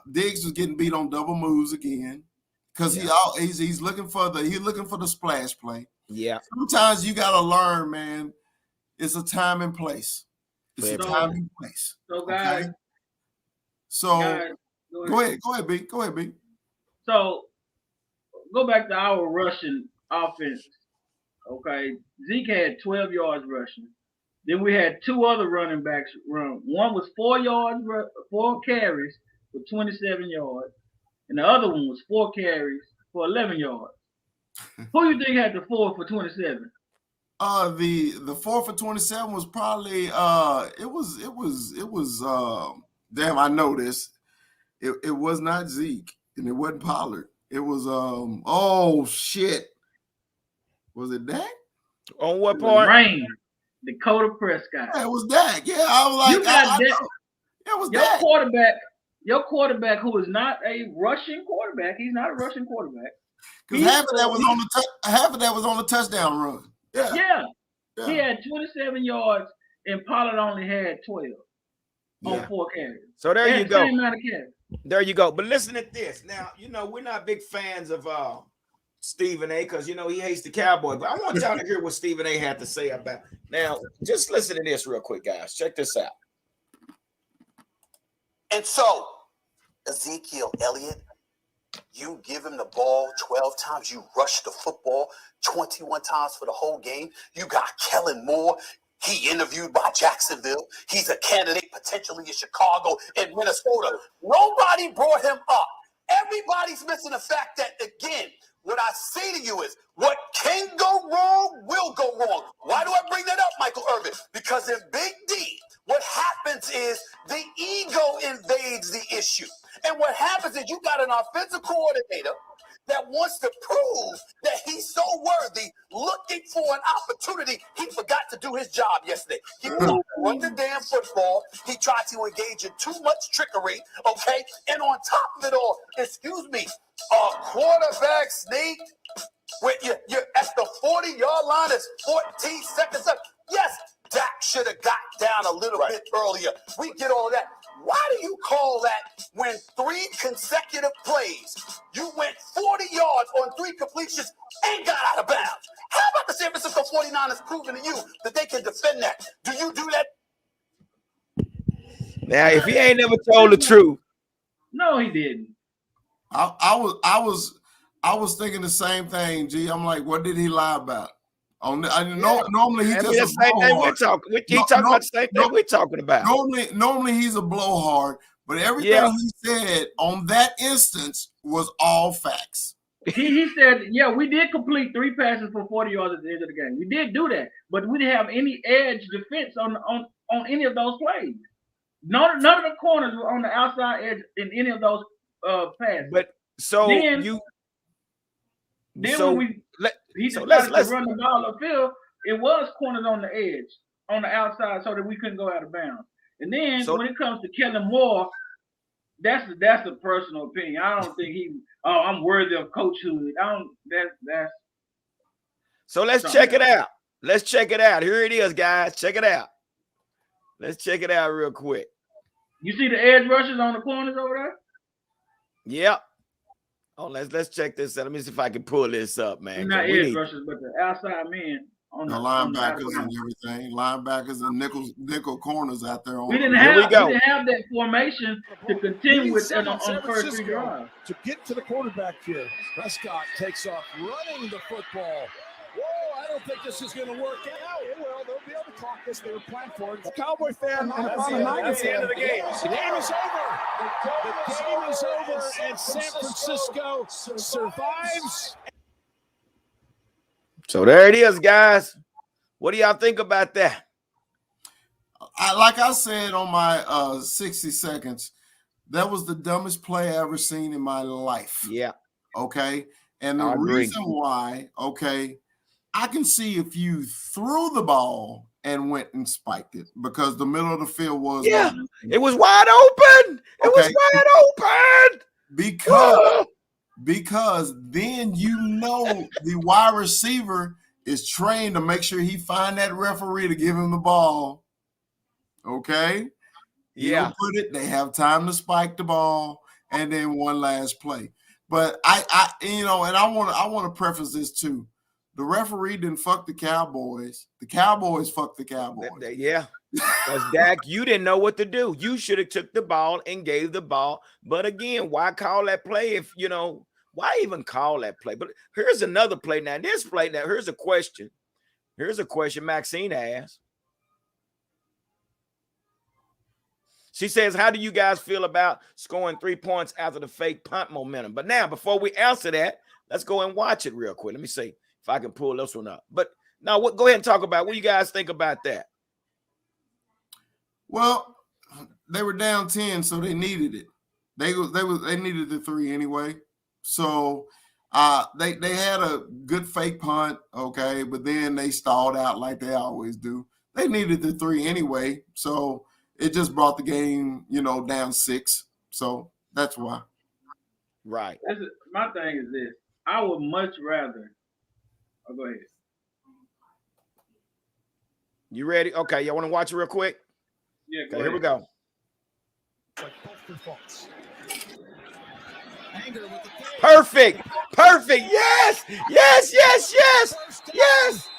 Speaker 2: Diggs was getting beat on double moves again. Because he's looking for the splash play. Yeah. Sometimes you gotta learn, man. It's a time and place. It's a time and place.
Speaker 3: So guys.
Speaker 2: Okay? So guys, go ahead, B. Go ahead, B.
Speaker 3: So go back to our rushing offense. Okay. Zeke had 12 yards rushing. Then we had 2 other running backs run. One was 4 carries for 27 yards. And the other one was 4 carries for 11 yards. Who do you think had the 4 for 27?
Speaker 2: The 4 for 27 was probably it was damn, I know this. It was not Zeke and it wasn't Pollard. It was oh shit. Was it Dak?
Speaker 1: On what part?
Speaker 3: Rain. Dakota Prescott.
Speaker 2: Yeah, it was Dak. Yeah, I was like,
Speaker 3: you got Dak.
Speaker 2: It was
Speaker 3: your
Speaker 2: Dak.
Speaker 3: your quarterback, who is not a rushing quarterback, he's not a rushing quarterback.
Speaker 2: Because half of that was on the touchdown run.
Speaker 3: Yeah. He had 27 yards, and Pollard only had 12 on 4 carries.
Speaker 1: So there you go.
Speaker 3: Same amount of carries.
Speaker 1: There you go. But listen to this. Now, we're not big fans of Stephen A. because, he hates the Cowboys. But I want y'all to hear what Stephen A. had to say about. Now, just listen to this real quick, guys. Check this out.
Speaker 6: And so, Ezekiel Elliott, you give him the ball 12 times. You rush the football 21 times for the whole game. You got Kellen Moore. He interviewed by Jacksonville. He's a candidate potentially in Chicago and Minnesota. Nobody brought him up. Everybody's missing the fact that, again, what I say to you is what can go wrong will go wrong. Why do I bring that up, Michael Irvin? Because in Big D, what happens is the ego invades the issue. And what happens is you got an offensive coordinator that wants to prove that he's so worthy, looking for an opportunity. He forgot to do his job yesterday. He forgot to run the damn football. He tried to engage in too much trickery, okay? And on top of it all, excuse me, a quarterback sneak when you're at the 40-yard line, it's 14 seconds up. Yes, Dak should have got down a little bit earlier. We get all of that. Why do you call that when 3 consecutive plays, you went 40 yards on 3 completions and got out of bounds? How about the San Francisco 49ers proving to you that they can defend that? Do you do that?
Speaker 1: Now, if he ain't never told the truth.
Speaker 3: No, he didn't.
Speaker 2: I was thinking the same thing, G. I'm like, what did he lie about? Normally he just
Speaker 1: the same thing we're talking. He talking about the same thing we're talking about.
Speaker 2: Normally he's a blowhard, but everything he said on that instance was all facts.
Speaker 3: He said, yeah, we did complete 3 passes for 40 yards at the end of the game. We did do that, but we didn't have any edge defense on any of those plays. None of the corners were on the outside edge in any of those passes.
Speaker 1: But when he decided to run the ball upfield, it was corners on the edge, on the outside, so that we couldn't go out of bounds. And then when it comes to Kellen Moore, that's a personal opinion. I don't think I'm worthy of coachhood. So let's check it out. Let's check it out. Here it is, guys. Check it out. Let's check it out real quick.
Speaker 3: You see the edge rushers on the corners over there?
Speaker 1: Yep. Oh, let's check this out. Let me see if I can pull this up, man.
Speaker 3: Not edge rushers, but the outside men on
Speaker 2: the linebackers and everything. Linebackers and nickel corners out there.
Speaker 3: We didn't have that formation to continue with on the first 3 drives.
Speaker 7: To get to the quarterback here, Prescott takes off running the football. Whoa, I don't think this is going to work out. Well, they'll be able to clock this. They were planned for it. Cowboy fan, that's the end of the game. The game is over. The game is over, and San Francisco survives.
Speaker 1: So there it is, guys. What do y'all think about that?
Speaker 2: Like I said on my 60 seconds, that was the dumbest play I ever seen in my life.
Speaker 1: Yeah.
Speaker 2: Okay. And the reason why, I can see if you threw the ball and went and spiked it because the middle of the field was
Speaker 1: it was wide open. It was wide open.
Speaker 2: Because then the wide receiver is trained to make sure he find that referee to give him the ball. Okay.
Speaker 1: Yeah.
Speaker 2: They have time to spike the ball and then one last play. But I want to preface this too. The referee didn't fuck the Cowboys. The Cowboys fucked the Cowboys.
Speaker 1: Yeah. Because Dak, you didn't know what to do. You should have took the ball and gave the ball. But again, why call that play if, why even call that play? But here's another play. Now, here's a question. Here's a question Maxine asked. She says, how do you guys feel about scoring 3 points after the fake punt momentum? But now, before we answer that, let's go and watch it real quick. Let me see if I can pull this one up. But now, go ahead and talk about what you guys think about that.
Speaker 2: Well, they were down 10, so they needed it. They needed the 3 anyway. So they had a good fake punt, but then they stalled out like they always do. They needed the 3 anyway, so it just brought the game, down 6. So that's why.
Speaker 1: Right.
Speaker 3: My thing is this. I would much rather. Oh, go ahead.
Speaker 1: You ready? Okay, y'all want to watch it real quick?
Speaker 3: Yeah,
Speaker 1: Okay, here we go.
Speaker 7: Like both their faults. Anger with the play.
Speaker 1: Perfect. Perfect. Yes. Yes. Yes. Yes. Yes.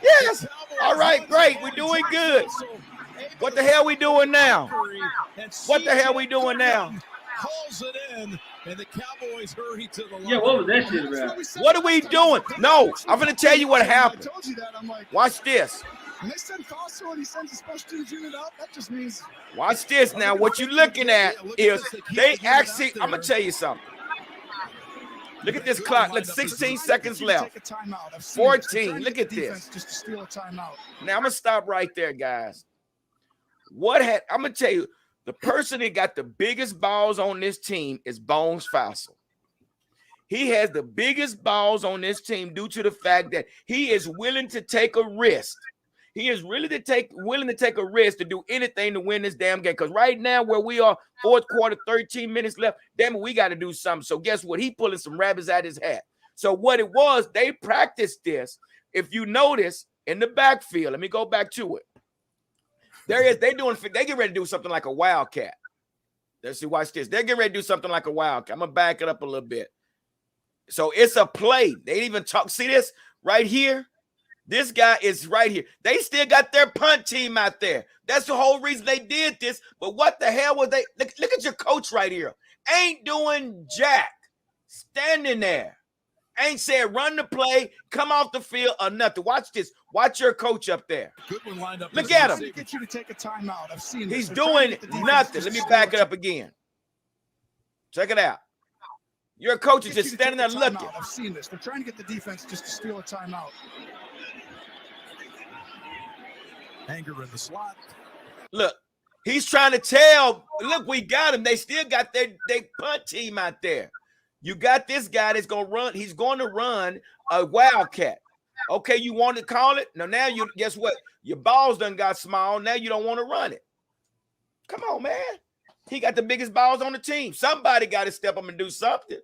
Speaker 1: Yes. All right, great. We're doing good. What the hell we doing now? What the hell we doing now?
Speaker 7: Calls it in, and the Cowboys hurry to the line.
Speaker 3: Yeah, what was that shit about?
Speaker 1: What are we doing? No, I'm going to tell you what happened.
Speaker 7: I told you that. I'm like,
Speaker 1: Watch this.
Speaker 7: when they send Fossil and he sends a special teams unit out, that just means.
Speaker 1: Watch this now. What you're looking at is they actually, I'm going to tell you something. Look at this clock. Look, 16 seconds left. 14. Look at this.
Speaker 7: Just to steal a timeout.
Speaker 1: Now, I'm going to stop right there, guys. I'm going to tell you, the person that got the biggest balls on this team is Bones Fassel. He has the biggest balls on this team due to the fact that he is willing to take a risk. He is willing to take a risk to do anything to win this damn game. Because right now, where we are, fourth quarter, 13 minutes left, damn it, we got to do something. So guess what? He pulling some rabbits out his hat. So what it was, they practiced this. If you notice, in the backfield, let me go back to it. They get ready to do something like a wildcat. Let's see, watch this. They're getting ready to do something like a wildcat. I'm going to back it up a little bit. So it's a play. They didn't even talk. See this right here? This guy is right here. They still got their punt team out there. That's the whole reason they did this. But what the hell was they? Look at your coach right here. Ain't doing jack. Standing there. Ain't said run the play, come off the field, or nothing. Watch this. Watch your coach up there.
Speaker 7: Good one lined up.
Speaker 1: Look at him.
Speaker 7: Get you to take a timeout. I've seen
Speaker 1: He's
Speaker 7: this.
Speaker 1: doing nothing. Let me back it up again. Check it out. Your coach is just standing there looking.
Speaker 7: I've seen this. They're trying to get the defense just to steal a timeout. Anger in the slot.
Speaker 1: Look, he's trying to tell, look, we got him. They still got their punt team out there. You got this guy that's going to run. He's going to run a wildcat. Okay, you want to call it? Now you guess what? Your balls done got small. Now you don't want to run it. Come on, man. He got the biggest balls on the team. Somebody got to step up and do something.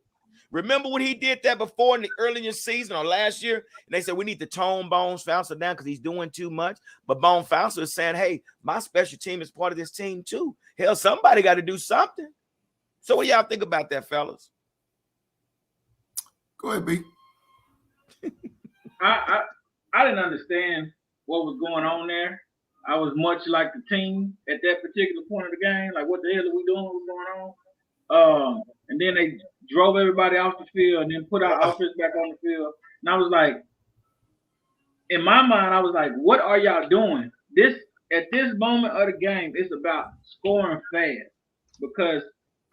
Speaker 1: Remember when he did that before in the early in the season or last year? And they said, we need to tone Bones Fassel down because he's doing too much. But Bones Fassel is saying, hey, my special team is part of this team too. Hell, somebody got to do something. So what y'all think about that, fellas?
Speaker 2: Go ahead, B.
Speaker 3: I didn't understand what was going on there. I was much like the team at that particular point of the game. Like, what the hell are we doing? What's going on? And then they drove everybody off the field and then put our offense back on the field. And I was like, in my mind, I was like, what are y'all doing? At this moment of the game, it's about scoring fast because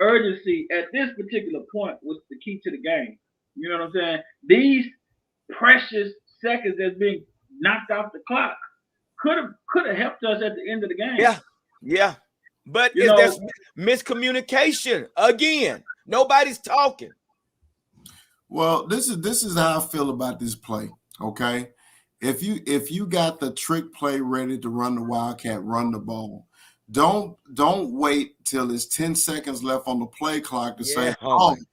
Speaker 3: urgency at this particular point was the key to the game. You know what I'm saying? These precious seconds that's being knocked off the clock could have helped us at the end of the game.
Speaker 1: Yeah. But there's miscommunication again. Nobody's talking.
Speaker 2: Well, this is how I feel about this play. Okay, if you got the trick play ready to run the wildcat, run the ball. Don't wait till it's 10 seconds left on the play clock to say,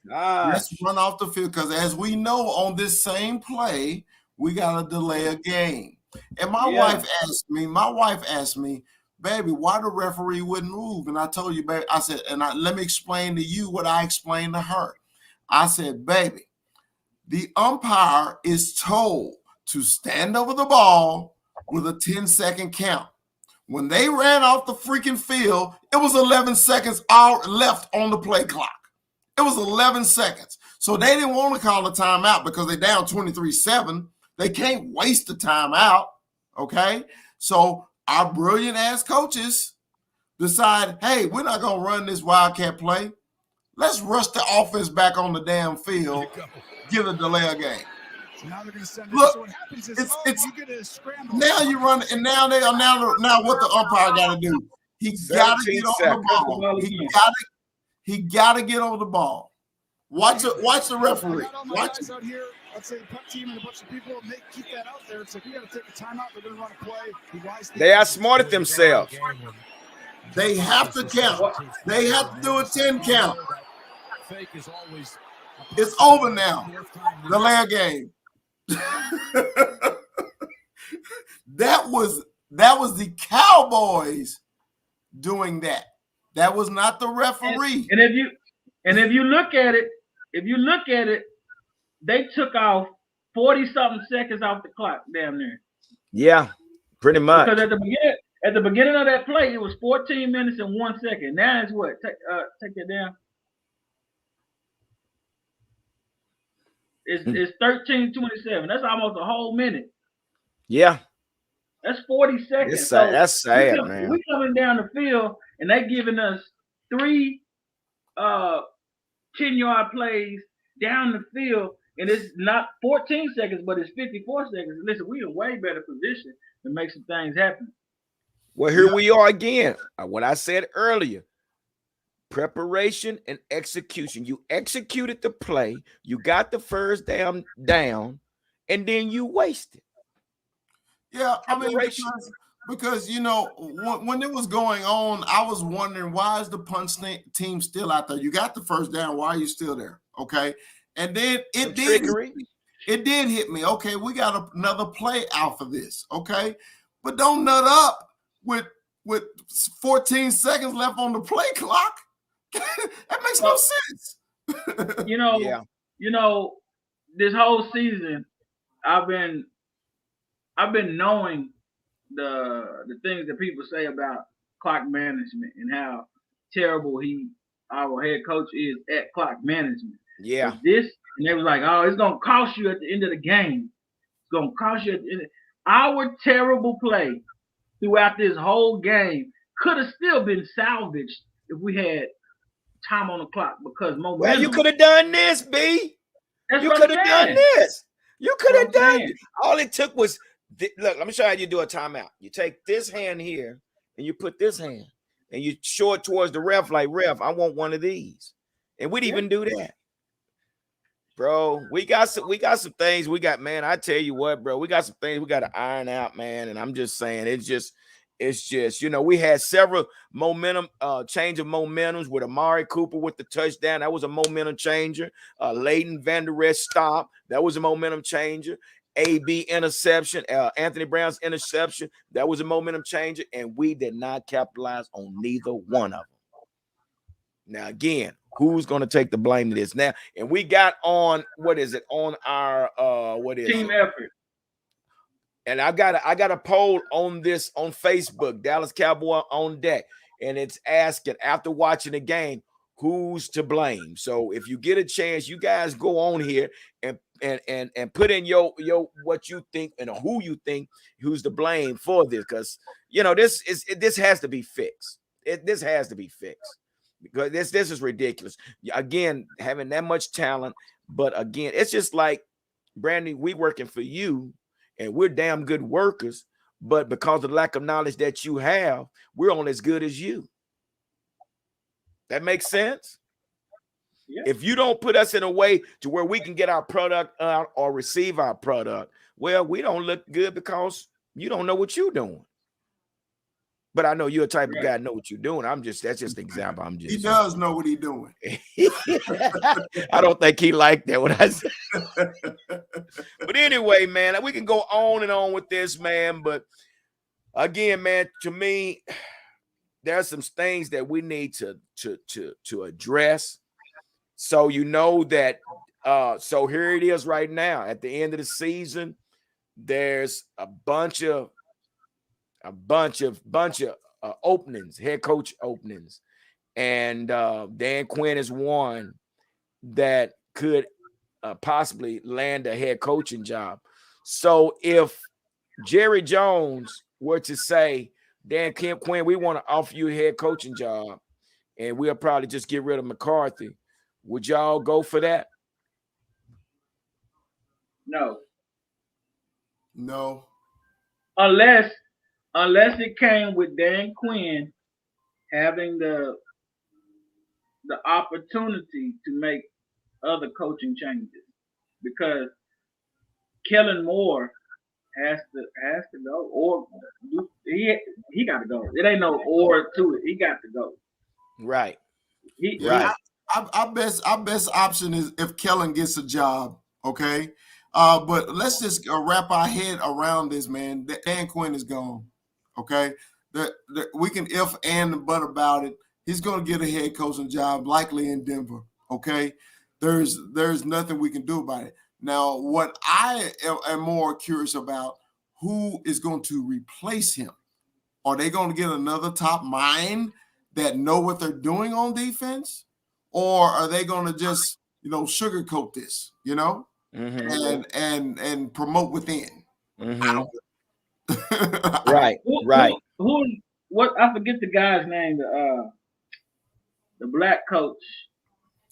Speaker 2: let's run off the field. Because as we know, on this same play, we got to delay a game. And my wife asked me, baby, why the referee wouldn't move? And I told you, baby, I said, let me explain to you what I explained to her. I said, baby, the umpire is told to stand over the ball with a 10-second count. When they ran off the freaking field, it was 11 seconds left on the play clock. It was 11 seconds. So they didn't want to call a timeout because they're down 23-7. They can't waste the timeout, okay? So our brilliant-ass coaches decide, hey, we're not going to run this wildcat play. Let's rush the offense back on the damn field, give a delay a game.
Speaker 7: So now they're going to send it.
Speaker 2: Look,
Speaker 7: so what happens is,
Speaker 2: it's
Speaker 7: you get a scramble.
Speaker 2: now you run, and now what the umpire got to do? He got to get over the ball. He got to get over the ball. Watch the referee. Watch it.
Speaker 7: Out here, let's say the punt team and a bunch of people, and they keep that out there. It's like, we got to take a timeout. They're going to run a play.
Speaker 1: They outsmarted themselves.
Speaker 2: They have to count. They have to do a 10 count. It's over now. The Lamb game. That was the Cowboys doing that. That was not the referee.
Speaker 3: And if you look at it, they took off 40-something seconds off the clock, damn near.
Speaker 1: Yeah, pretty much.
Speaker 3: Because at the beginning of that play, it was 14 minutes and 1 second. Now it's what? Take it down. It's 13:27. That's almost a whole minute.
Speaker 1: Yeah.
Speaker 3: That's 40 seconds.
Speaker 1: That's sad, man.
Speaker 3: We coming down the field and they giving us 3 10-yard plays down the field, and it's not 14 seconds, but it's 54 seconds. Listen, we in way better position to make some things happen.
Speaker 1: Well, here we are again. What I said earlier. Preparation and execution. You executed the play, you got the first down, and then you wasted.
Speaker 2: Yeah, I mean, because you know, when it was going on, I was wondering, why is the punch team still out there? You got the first down, why are you still there? Okay, and then it did hit me. Okay, we got another play out for this. Okay, but don't nut up with 14 seconds left on the play clock. That makes no sense.
Speaker 3: You know, this whole season, I've been knowing the things that people say about clock management and how terrible our head coach is at clock management.
Speaker 1: Yeah.
Speaker 3: And they was like, oh, it's gonna cost you at the end of the game. It's gonna cost you at the end. Our terrible play throughout this whole game could have still been salvaged if we had time on the clock, because momentum.
Speaker 1: Well, you could have done this, B. You could have done this. You could have done it. All it took was look. Let me show you how you do a timeout. You take this hand here and you put this hand and you show it towards the ref, like, ref, I want one of these, and we'd even do that, bro. We got some things. We got, man. I tell you what, bro. We got some things we got to iron out, man. And I'm just saying, it's just, you know, we had several change of momentums with Amari Cooper with the touchdown. That was a momentum changer. Leighton Vander Esch stop. That was a momentum changer. AB interception, Anthony Brown's interception. That was a momentum changer. And we did not capitalize on neither one of them. Now, again, who's going to take the blame to this now? And we got on, on our,
Speaker 3: team effort.
Speaker 1: And I got a poll on this on Facebook, Dallas Cowboy on deck, and it's asking, after watching the game, who's to blame. So if you get a chance, you guys go on here and put in your what you think and who you think who's to blame for this, because you know this has to be fixed. This has to be fixed, because this is ridiculous. Again, having that much talent, but again, it's just like, Brandy, we working for you. And we're damn good workers, but because of the lack of knowledge that you have, we're only as good as you. That makes sense? Yeah. If you don't put us in a way to where we can get our product out or receive our product, well, we don't look good because you don't know what you're doing. But I know you're a type of guy to know what you're doing. That's just an example.
Speaker 2: He does know what he's doing.
Speaker 1: I don't think he liked that, what I said. But anyway, man, we can go on and on with this, man. But again, man, to me, there's some things that we need to address. So you know that. So here it is right now. At the end of the season, there's a bunch of openings, head coach openings, and Dan Quinn is one that could possibly land a head coaching job. So if Jerry Jones were to say, Dan Quinn, we want to offer you a head coaching job, and we'll probably just get rid of McCarthy, would y'all go for that?
Speaker 3: No. Unless it came with Dan Quinn having the opportunity to make other coaching changes, because Kellen Moore has to go, or he got to go. It ain't no or to it. He got to go.
Speaker 1: Right.
Speaker 2: Yeah, our best option is if Kellen gets a job. Okay. But let's just wrap our head around this, man. Dan Quinn is gone. Okay. We can if and but about it. He's going to get a head coaching job, likely in Denver. Okay. There's nothing we can do about it. Now, what I am more curious about, who is going to replace him? Are they going to get another top mind that know what they're doing on defense? Or are they going to just, sugarcoat this, and promote within?
Speaker 1: Mm-hmm.
Speaker 2: Right.
Speaker 3: What I forget the guy's name, the black coach.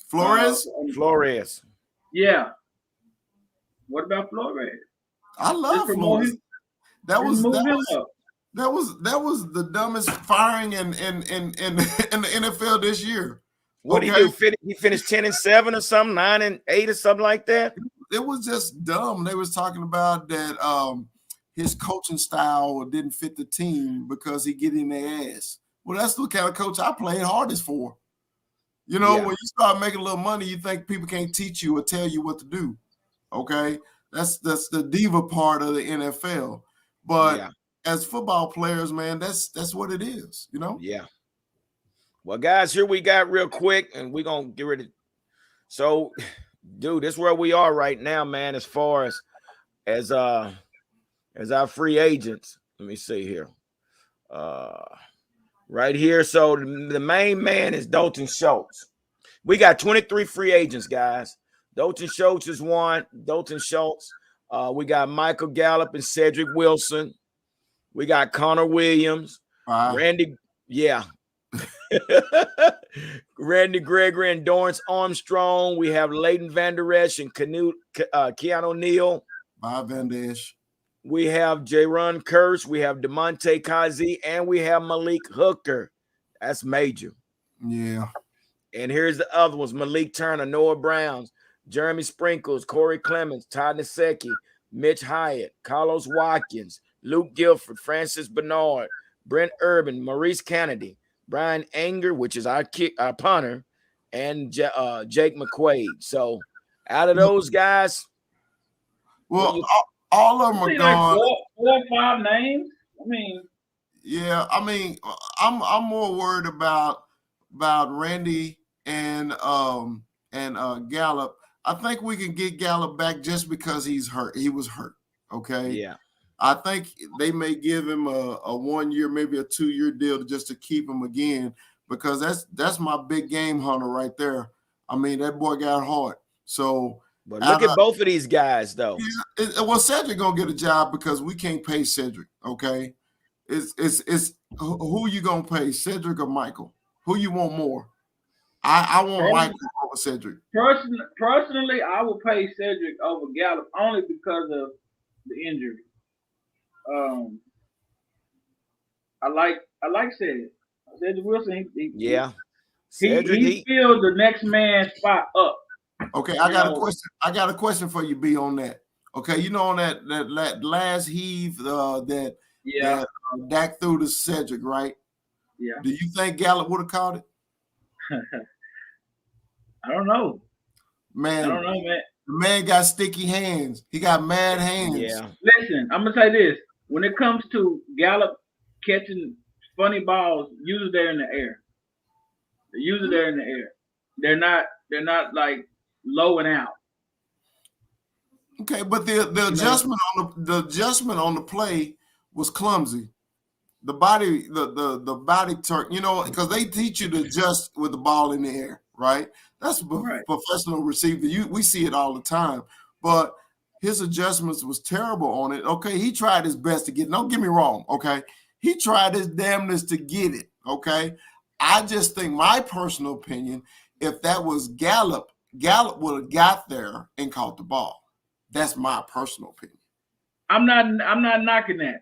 Speaker 2: Flores?
Speaker 1: Flores.
Speaker 3: Yeah. What about Flores?
Speaker 2: I love Flores. That was the dumbest firing in the NFL this year.
Speaker 1: What did he do? He finished 10-7 or something, 9-8 or something like that.
Speaker 2: It was just dumb. They was talking about that his coaching style didn't fit the team because he get in their ass. Well, that's the kind of coach I played hardest for. When you start making a little money, you think people can't teach you or tell you what to do. Okay, that's the diva part of the NFL. But as football players, man, that's what it is.
Speaker 1: Yeah. Well, guys, here we got real quick, and we're gonna get rid of. So, dude, this is where we are right now, man. As far as our free agents. Let me see here. Right here. So the main man is Dalton Schultz. We got 23 free agents, guys. Dalton Schultz is one. Dalton Schultz. We got Michael Gallup and Cedric Wilson. We got Connor Williams. Randy. Yeah. Randy Gregory and Dorrance Armstrong. We have Leighton Van Der Esch and Keanu Neal.
Speaker 2: Bob Van Der Esch.
Speaker 1: We have Jaron Curse. We have DeMonte Kazi, and we have Malik Hooker. That's major.
Speaker 2: Yeah.
Speaker 1: And here's the other ones: Malik Turner, Noah Browns, Jeremy Sprinkles, Corey Clemens, Todd Nasecki, Mitch Hyatt, Carlos Watkins, Luke Guilford, Francis Bernard, Brent Urban, Maurice Kennedy, Brian Anger, which is our punter, and Jake McQuaid. So out of those guys,
Speaker 2: well, all of them are gone.
Speaker 3: Like 4 or 5 names. I mean,
Speaker 2: yeah. I mean, I'm more worried about Randy and Gallup. I think we can get Gallup back just because he's hurt. He was hurt. Okay.
Speaker 1: Yeah.
Speaker 2: I think they may give him a 1 year, maybe a 2 year deal just to keep him again, because that's my big game hunter right there. I mean, that boy got hard. So,
Speaker 1: but look at both of these guys, though.
Speaker 2: Well, Cedric gonna get a job because we can't pay Cedric. Okay, it's who you gonna pay, Cedric or Michael? Who you want more? I want Michael over Cedric.
Speaker 3: Personally, I will pay Cedric over Gallup only because of the injury. I like Cedric Wilson. He filled the next man's spot up.
Speaker 2: Okay, I got a question. I got a question for you, B, on that. Okay, on that last heave that Dak threw to Cedric, right?
Speaker 3: Yeah.
Speaker 2: Do you think Gallup would have caught it?
Speaker 3: I don't know.
Speaker 2: Man,
Speaker 3: man.
Speaker 2: The man got sticky hands. He got mad hands.
Speaker 1: Yeah.
Speaker 3: Listen, I'm gonna say this: when it comes to Gallup catching funny balls, usually they're in the air. They're not like low and out.
Speaker 2: Okay, but the adjustment on the play was clumsy. The body turn, because they teach you to adjust with the ball in the air, right? That's professional receiver. We see it all the time. But his adjustments was terrible on it. Okay, he tried his best to get it. Don't get me wrong, okay? He tried his damnedest to get it, okay? I just think, my personal opinion, if that was Gallup would have got there and caught the ball. That's my personal opinion. I'm not
Speaker 3: knocking that.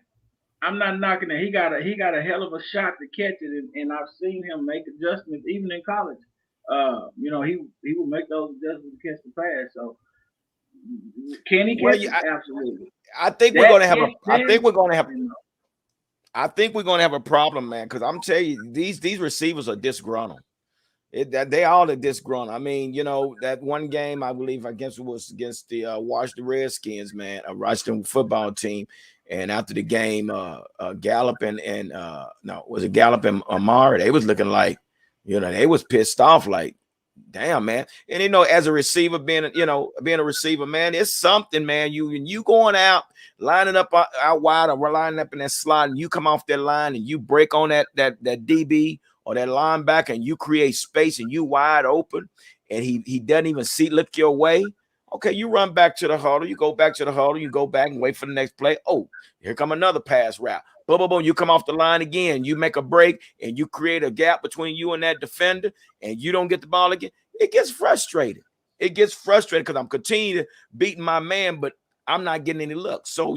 Speaker 3: He got a hell of a shot to catch it, and I've seen him make adjustments even in college. He will make those adjustments to catch the pass. So can he catch it? Absolutely.
Speaker 1: I think we're gonna have a. I think we're gonna have a problem, man. Because I'm telling you, these receivers are disgruntled. They all are disgruntled. I mean, you know, that one game I believe against the Washington Redskins, man, a Washington football team. And after the game, Gallup and Gallup and Amari? They was looking like, you know, they was pissed off, like, damn, man. And you know, as a receiver, being a receiver, man, it's something, man. You going out, lining up out wide, or lining up in that slot, and you come off that line and you break on that DB or that linebacker, and you create space and you wide open, and he doesn't even look your way. Okay, you run back to the huddle, you go back to the huddle, you go back and wait for the next play. Oh, here come another pass route. Boom, boom, boom. You come off the line again, you make a break, and you create a gap between you and that defender, and you don't get the ball again. It gets frustrated. It gets frustrated because I'm continuing to beating my man, but I'm not getting any looks. So,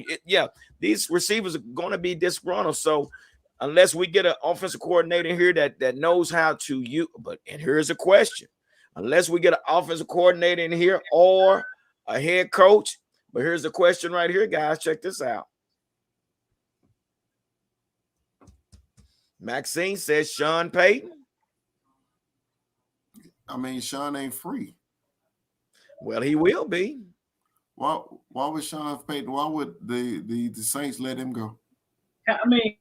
Speaker 1: these receivers are going to be disgruntled. So, unless we get an offensive coordinator here that knows how to use, and here's a question. Unless we get an offensive coordinator in here or a head coach, but here's the question right here, guys. Check this out. Maxine says Sean Payton.
Speaker 2: I mean, Sean ain't free.
Speaker 1: Well, he will be.
Speaker 2: Why would Sean Payton? Why would the Saints let him go?
Speaker 3: I mean,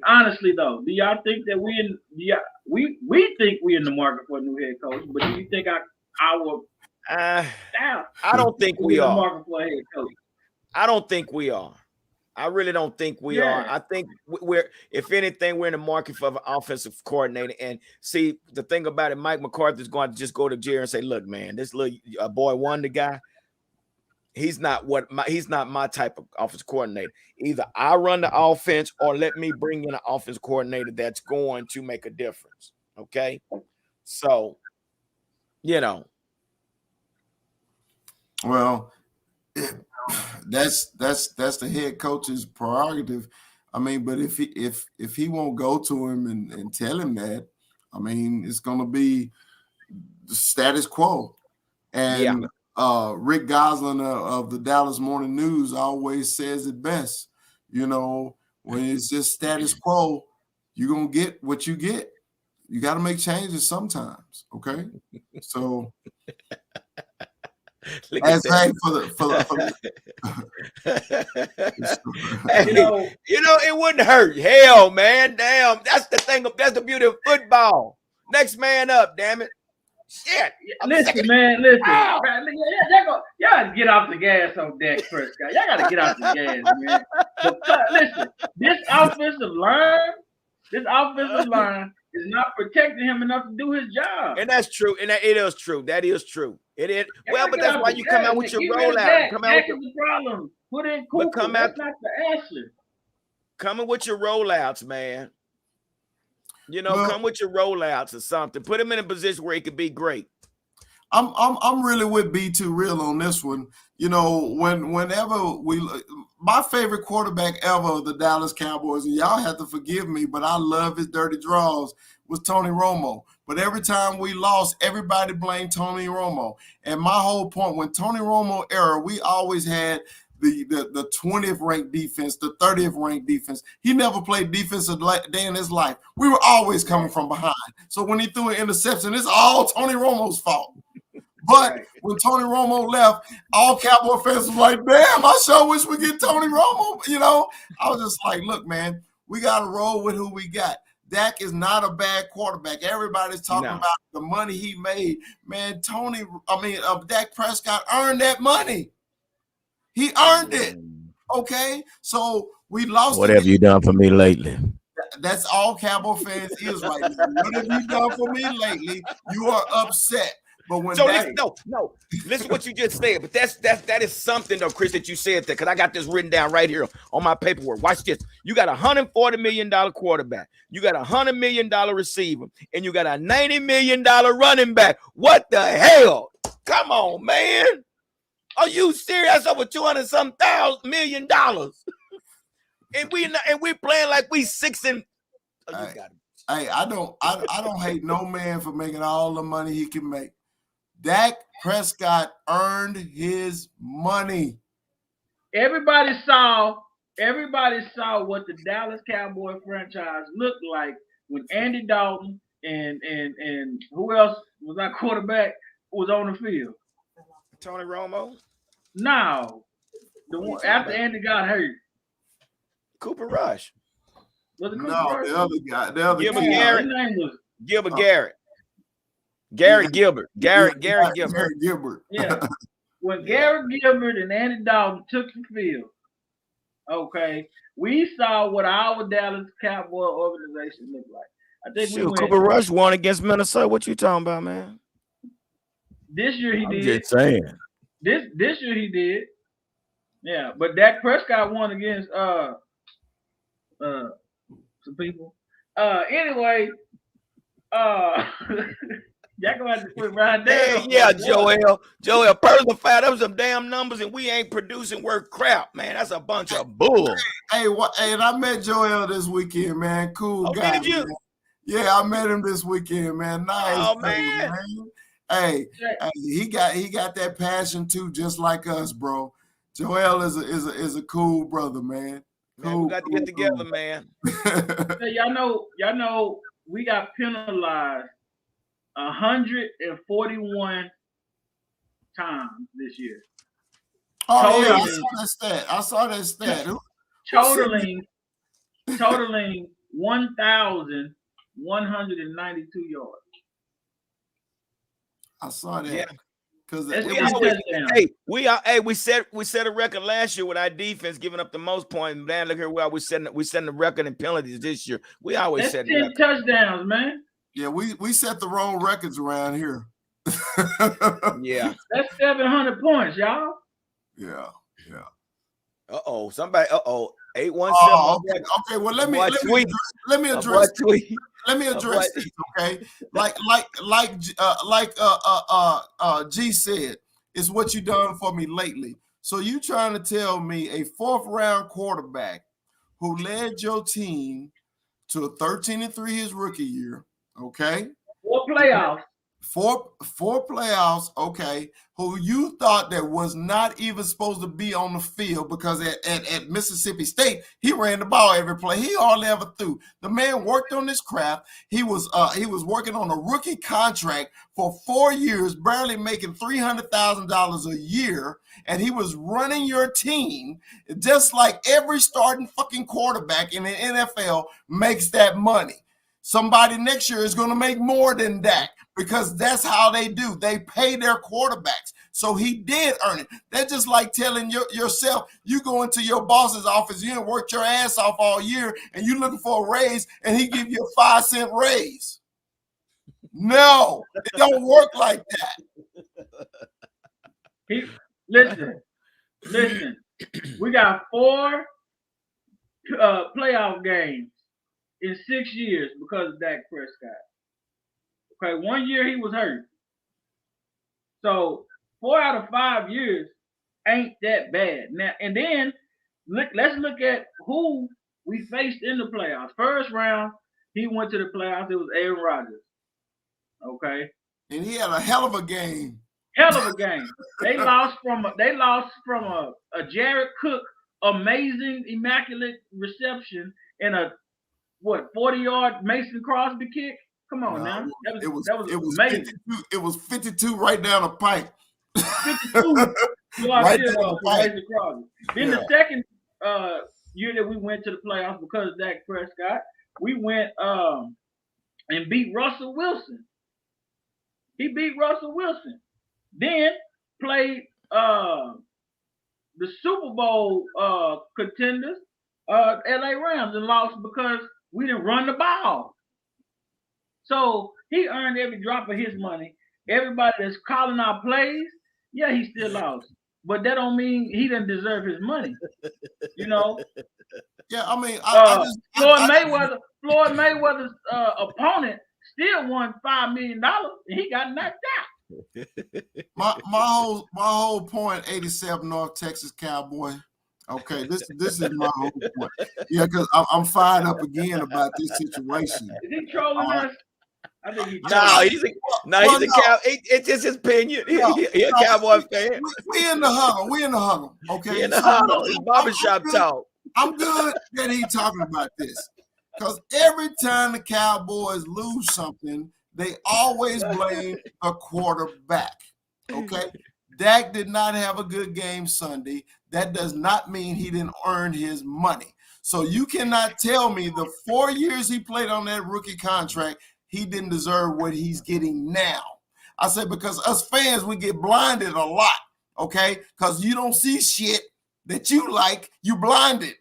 Speaker 3: honestly though, do y'all think that we think we're in the market for a new head coach, but do you think our staff?
Speaker 1: I don't think we are.
Speaker 3: In the market for a head coach?
Speaker 1: I don't think we are. I really don't think we are. I think if anything, we're in the market for an offensive coordinator. And see, the thing about it, Mike McCarthy's going to just go to Jerry and say, "Look, man, this little boy wonder guy, he's not my type of offensive coordinator. Either I run the offense or let me bring in an offensive coordinator that's going to make a difference." Okay, so
Speaker 2: Well, that's the head coach's prerogative. I mean, but if he won't go to him and tell him that, I mean, it's going to be the status quo. And Rick Gosselin of the Dallas Morning News always says it best. You know, when it's just status quo, you're going to get what you get. You got to make changes sometimes. Okay. So as hey, for the
Speaker 1: hey, it wouldn't hurt. Hell, man. Damn. That's the thing. That's the beauty of football. Next man up, damn it. Shit.
Speaker 3: Listen, man. Y'all gotta get off the gas on Dak Prescott. Y'all gotta get off the gas, man. But listen, this offensive line is not protecting him enough to do his job.
Speaker 1: And that's true. And it is true. That is true. It is. Well, but that's why you come out with your rollout.
Speaker 3: Dak is the problem. Put in Cooper. That's not the answer.
Speaker 1: Coming with your rollouts, man. Come with your rollouts or something. Put him in a position where he could be great.
Speaker 2: I'm really with B2 Real on this one. Whenever my favorite quarterback ever of the Dallas Cowboys, and y'all have to forgive me, but I love his dirty draws, was Tony Romo. But every time we lost, everybody blamed Tony Romo. And my whole point, when Tony Romo era, we always had the 20th ranked defense, the 30th ranked defense. He never played defense a day in his life. We were always coming from behind. So when he threw an interception, it's all Tony Romo's fault. But when Tony Romo left, all Cowboy fans was like, damn, I sure wish we get Tony Romo. I was just like, look, man, we got to roll with who we got. Dak is not a bad quarterback. Everybody's talking about the money he made. Man, Dak Prescott earned that money. He earned it. Okay? So we lost.
Speaker 1: What have you done for me lately?
Speaker 2: That's all Cowboy fans is right now. What have you done for me lately? You are upset. But when listen what you just said. But that is something though, Chris, that you said that because I got this written down right here on my paperwork. Watch this. You got a $140 million quarterback, you got a $100 million receiver, and you got a $90 million running back. What the hell? Come on, man. Are you serious? Over $200 million. and we playing like we 6 and. I don't hate no man for making all the money he can make. Dak Prescott earned his money.
Speaker 3: everybody saw what the Dallas Cowboy franchise looked like when Andy Dalton and who else was our quarterback was on the field.
Speaker 1: Tony Romo.
Speaker 3: No, the one after Andy got hurt.
Speaker 1: Cooper Rush.
Speaker 3: Was it Cooper
Speaker 2: No,
Speaker 3: Rush?
Speaker 2: the other guy. The other
Speaker 1: Gilbert
Speaker 2: guy.
Speaker 1: Garrett.
Speaker 3: His name was
Speaker 1: Gilbert Garrett. Garrett Gilbert. Garrett Gilbert.
Speaker 2: Garrett Gilbert.
Speaker 3: Yeah. When Garrett Gilbert and Andy Dalton took the field, okay, we saw what our Dallas Cowboy organization looked like. I think we went,
Speaker 1: Cooper Rush won against Minnesota. What you talking about, man?
Speaker 3: This year he
Speaker 1: I'm
Speaker 3: did.
Speaker 1: just saying.
Speaker 3: This year he did. Yeah, but Dak Prescott won against some people. Anyway, y'all gonna have to put Ryan down.
Speaker 1: Yeah, Joel, personal fact, them some damn numbers, and we ain't producing worth crap, man. That's a bunch of bull.
Speaker 2: Hey, and I met Joel this weekend, man. Cool guy.
Speaker 1: Did you?
Speaker 2: Man. Yeah, I met him this weekend, man. Nice.
Speaker 1: Oh,
Speaker 2: dude,
Speaker 1: man.
Speaker 2: Hey, he got that passion too, just like us, bro. Joel is a cool brother, man.
Speaker 1: Man, we got to get together, man.
Speaker 3: Hey, y'all know we got penalized 141 times this year.
Speaker 2: Oh yeah, I saw that stat.
Speaker 3: Totaling 1,192 yards.
Speaker 2: I saw that.
Speaker 1: Yeah.
Speaker 2: Because
Speaker 1: we set a record last year with our defense giving up the most points. Man, look here, we're setting the record in penalties this year. We always set
Speaker 3: 10 touchdowns, man.
Speaker 2: Yeah, we set the wrong records around here.
Speaker 1: Yeah.
Speaker 3: That's 700 points, y'all.
Speaker 2: Yeah.
Speaker 1: Somebody. 817.
Speaker 2: Okay. Well, let me address this. Okay, like G said, it's what you done for me lately. So you trying to tell me a 4th round quarterback who led your team to a 13-3 his rookie year, okay?
Speaker 3: 4 playoffs.
Speaker 2: Four playoffs, okay, who you thought that was not even supposed to be on the field because at Mississippi State, he ran the ball every play. He hardly ever threw. The man worked on his craft. He was working on a rookie contract for 4 years, barely making $300,000 a year, and he was running your team just like every starting fucking quarterback in the NFL makes that money. Somebody next year is going to make more than that because that's how they do. They pay their quarterbacks. So he did earn it. That's just like telling yourself, you go into your boss's office, you didn't work your ass off all year, and you looking for a raise, and he give you a 5-cent raise. No, it don't work like that.
Speaker 3: Listen. We got 4 playoff games in 6 years because of Dak Prescott. Okay, 1 year he was hurt. So 4 out of 5 years ain't that bad. Now and then let's look at who we faced in the playoffs. First round, he went to the playoffs. It was Aaron Rodgers. Okay.
Speaker 2: And he had a hell of a game.
Speaker 3: They lost from a Jared Cook amazing, immaculate reception and a 40-yard Mason Crosby kick. Come on now. That was amazing.
Speaker 2: 52, it was 52 right down the pipe.
Speaker 3: 52 right down the pipe. Mason Crosby. Then the second year that we went to the playoffs because of Dak Prescott, we went and beat Russell Wilson. He beat Russell Wilson. Then played the Super Bowl contenders, LA Rams, and lost because we didn't run the ball. So he earned every drop of his money. Everybody that's calling our plays, yeah, he still lost. But that don't mean he didn't deserve his money. You know?
Speaker 2: Yeah, I mean,
Speaker 3: Floyd Mayweather's opponent still won $5 million and he got knocked out.
Speaker 2: My whole point, 87 North Texas Cowboy. Okay, this is my whole point. Yeah, because I'm fired up again about this situation.
Speaker 3: Is he trolling us? I think he's
Speaker 1: it's just his opinion. He's a Cowboy fan.
Speaker 2: We in the huddle. We in the huddle. Okay.
Speaker 1: He in the huddle. It's barbershop talk.
Speaker 2: I'm good that he talking about this. Because every time the Cowboys lose something, they always blame a quarterback. Okay. Dak did not have a good game Sunday. That does not mean he didn't earn his money. So you cannot tell me the 4 years he played on that rookie contract, he didn't deserve what he's getting now. I said, because us fans, we get blinded a lot, okay? Because you don't see shit that you like, you blinded,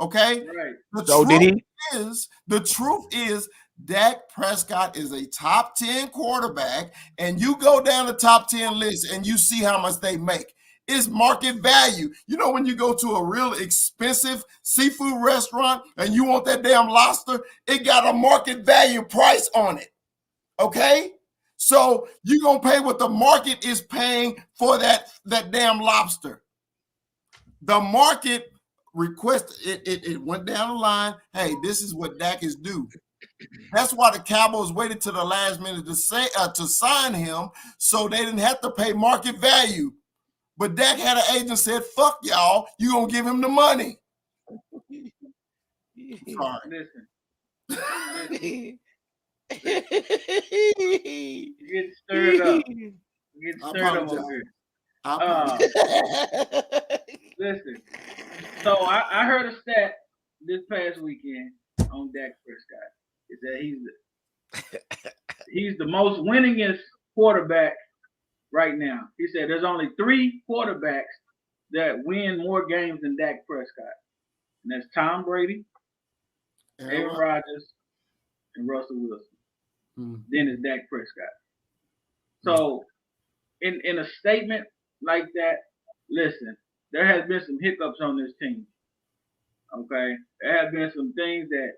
Speaker 2: okay?
Speaker 3: Right.
Speaker 2: The truth is Dak Prescott is a top 10 quarterback, and you go down the top 10 list and you see how much they make. It's market value. You know, when you go to a real expensive seafood restaurant and you want that damn lobster, it got a market value price on it. Okay? So you're going to pay what the market is paying for that damn lobster. The market requested, it went down the line. Hey, this is what Dak is due. That's why the Cowboys waited to the last minute to sign him, so they didn't have to pay market value. But Dak had an agent said, "Fuck y'all, you gonna give him the money."
Speaker 3: Sorry. Listen. Get stirred up. Get stirred up over here. Listen. So I heard a stat this past weekend on Dak Prescott. Is that he's the most winningest quarterback right now. He said there's only 3 quarterbacks that win more games than Dak Prescott. And that's Tom Brady, Aaron Rodgers, and Russell Wilson. Then it's Dak Prescott. So in a statement like that, listen, there has been some hiccups on this team. Okay? There have been some things that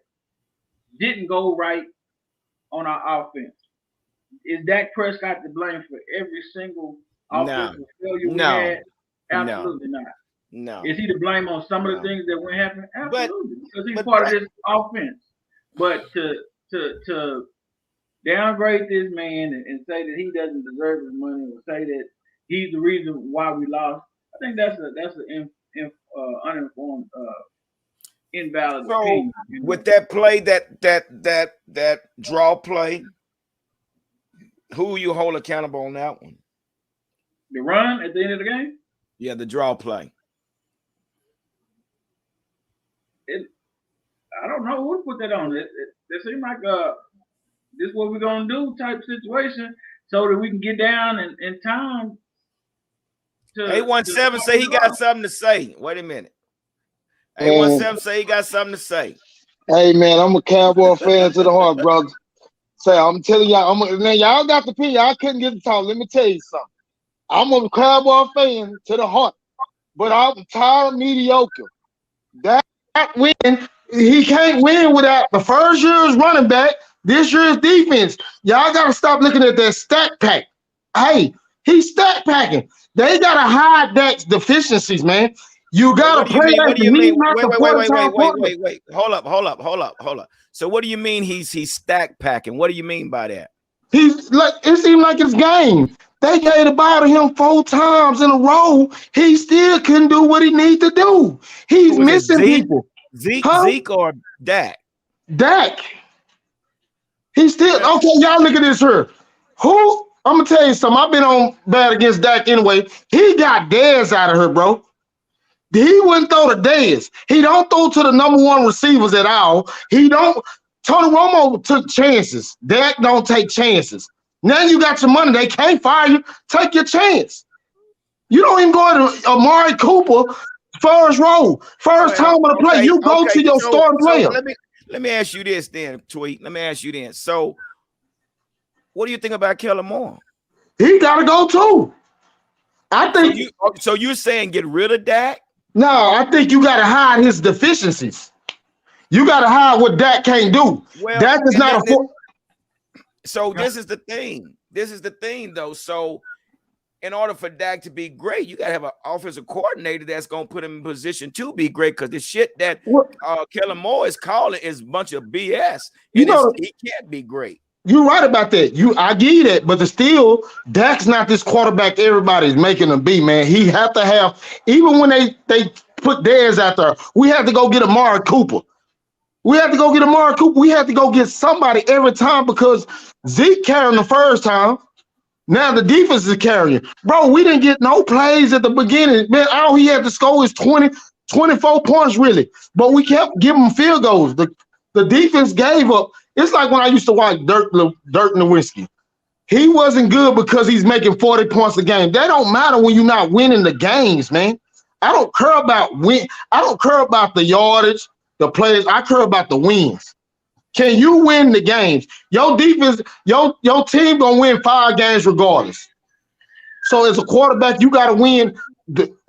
Speaker 3: didn't go right on our offense. Is Dak Prescott to blame for every single offensive failure we had? Absolutely not.
Speaker 1: No.
Speaker 3: Is he to blame on some of the things that went happen? Absolutely. Because he's part of this offense. But to downgrade this man and say that he doesn't deserve his money or say that he's the reason why we lost, I think that's an uninformed invalid opinion.
Speaker 1: With that play, that draw play, who you hold accountable on that one?
Speaker 3: The run at the end of the game?
Speaker 1: Yeah, the draw play.
Speaker 3: I don't know who to put that on. It seemed like this is what we're gonna do type situation, so that we can get down in time.
Speaker 1: 817 say he got something to say. Wait a minute. 817 say he got something to say.
Speaker 8: Hey man, I'm a Cowboy fan to the heart, brother. So I'm telling y'all, y'all got the pin. Y'all couldn't get the talk. Let me tell you something. I'm a Cowboy fan to the heart, but I'm tired of mediocre. That win, he can't win without the first year's running back, this year's defense. Y'all got to stop looking at that stat pack. Hey, he's stat packing. They got to hide Dak's deficiencies, man. You got to play
Speaker 1: what
Speaker 8: like
Speaker 1: do you mean? Wait. Hold up. So what do you mean he's stack packing? What do you mean by that?
Speaker 8: He's like, it seemed like his game. They gave the ball to him 4 times in a row. He still couldn't do what he needs to do. He's missing people.
Speaker 1: Zeke or Dak?
Speaker 8: Dak. He's still okay. Y'all look at this here. Who? I'm gonna tell you something. I've been on bad against Dak anyway. He got Dez out of her, bro. He wouldn't throw to Dez. He don't throw to the number 1 receivers at all. He don't. Tony Romo took chances. Dak don't take chances. Now you got your money. They can't fire you. Take your chance. You don't even go to Amari Cooper first row. First time on the play. You go to your starting player.
Speaker 1: Let me ask you this then, Tweet. Let me ask you then. So what do you think about Kellen Moore?
Speaker 8: He got to go too. I think.
Speaker 1: So you're saying get rid of Dak?
Speaker 8: No, I think you got to hide his deficiencies. You got to hide what Dak can't do.
Speaker 1: Well,
Speaker 8: Dak is not a.
Speaker 1: So this is the thing. This is the thing, though. So in order for Dak to be great, you got to have an offensive coordinator that's going to put him in position to be great, because the shit that Kellen Moore is calling is a bunch of BS. He can't be great.
Speaker 8: you're right about that. I give you that, but still, Dak's not this quarterback everybody's making him be, man. He have to have, even when they put theirs out there, we have to go get Amari Cooper. We have to go get Amari Cooper. We have to go get somebody every time because Zeke carrying the first time. Now the defense is carrying. Bro, we didn't get no plays at the beginning. Man, all he had to score is 24 points, really. But we kept giving him field goals. The defense gave up. It's like when I used to watch Dirk Nowitzki. He wasn't good because he's making 40 points a game. That don't matter when you're not winning the games, man. I don't care about win. I don't care about the yardage, the plays. I care about the wins. Can you win the games? Your defense, your team gonna win 5 games regardless. So as a quarterback, you gotta win.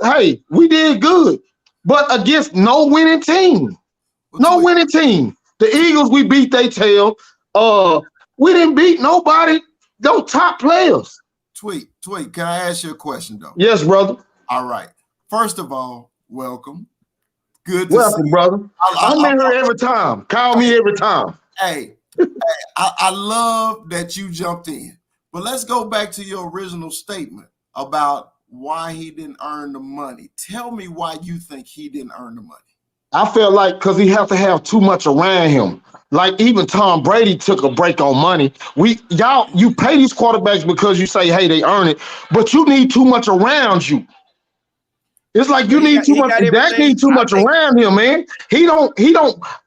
Speaker 8: Hey, we did good, but against no winning team. No winning team. The Eagles, we beat their tail. We didn't beat nobody. Those top players.
Speaker 2: Tweet, can I ask you a question, though?
Speaker 8: Yes, brother.
Speaker 2: All right. First of all, welcome. Good to
Speaker 8: welcome,
Speaker 2: see
Speaker 8: brother. I'm in here
Speaker 2: I,
Speaker 8: every time. Call me every time.
Speaker 2: Hey, I love that you jumped in. But let's go back to your original statement about why he didn't earn the money. Tell me why you think he didn't earn the money.
Speaker 8: I felt like because he have to have too much around him. Like even Tom Brady took a break on money. You pay these quarterbacks because you say, hey, they earn it, but you need too much around you. It's like you need too much. Dak need too much around him, man. He don't.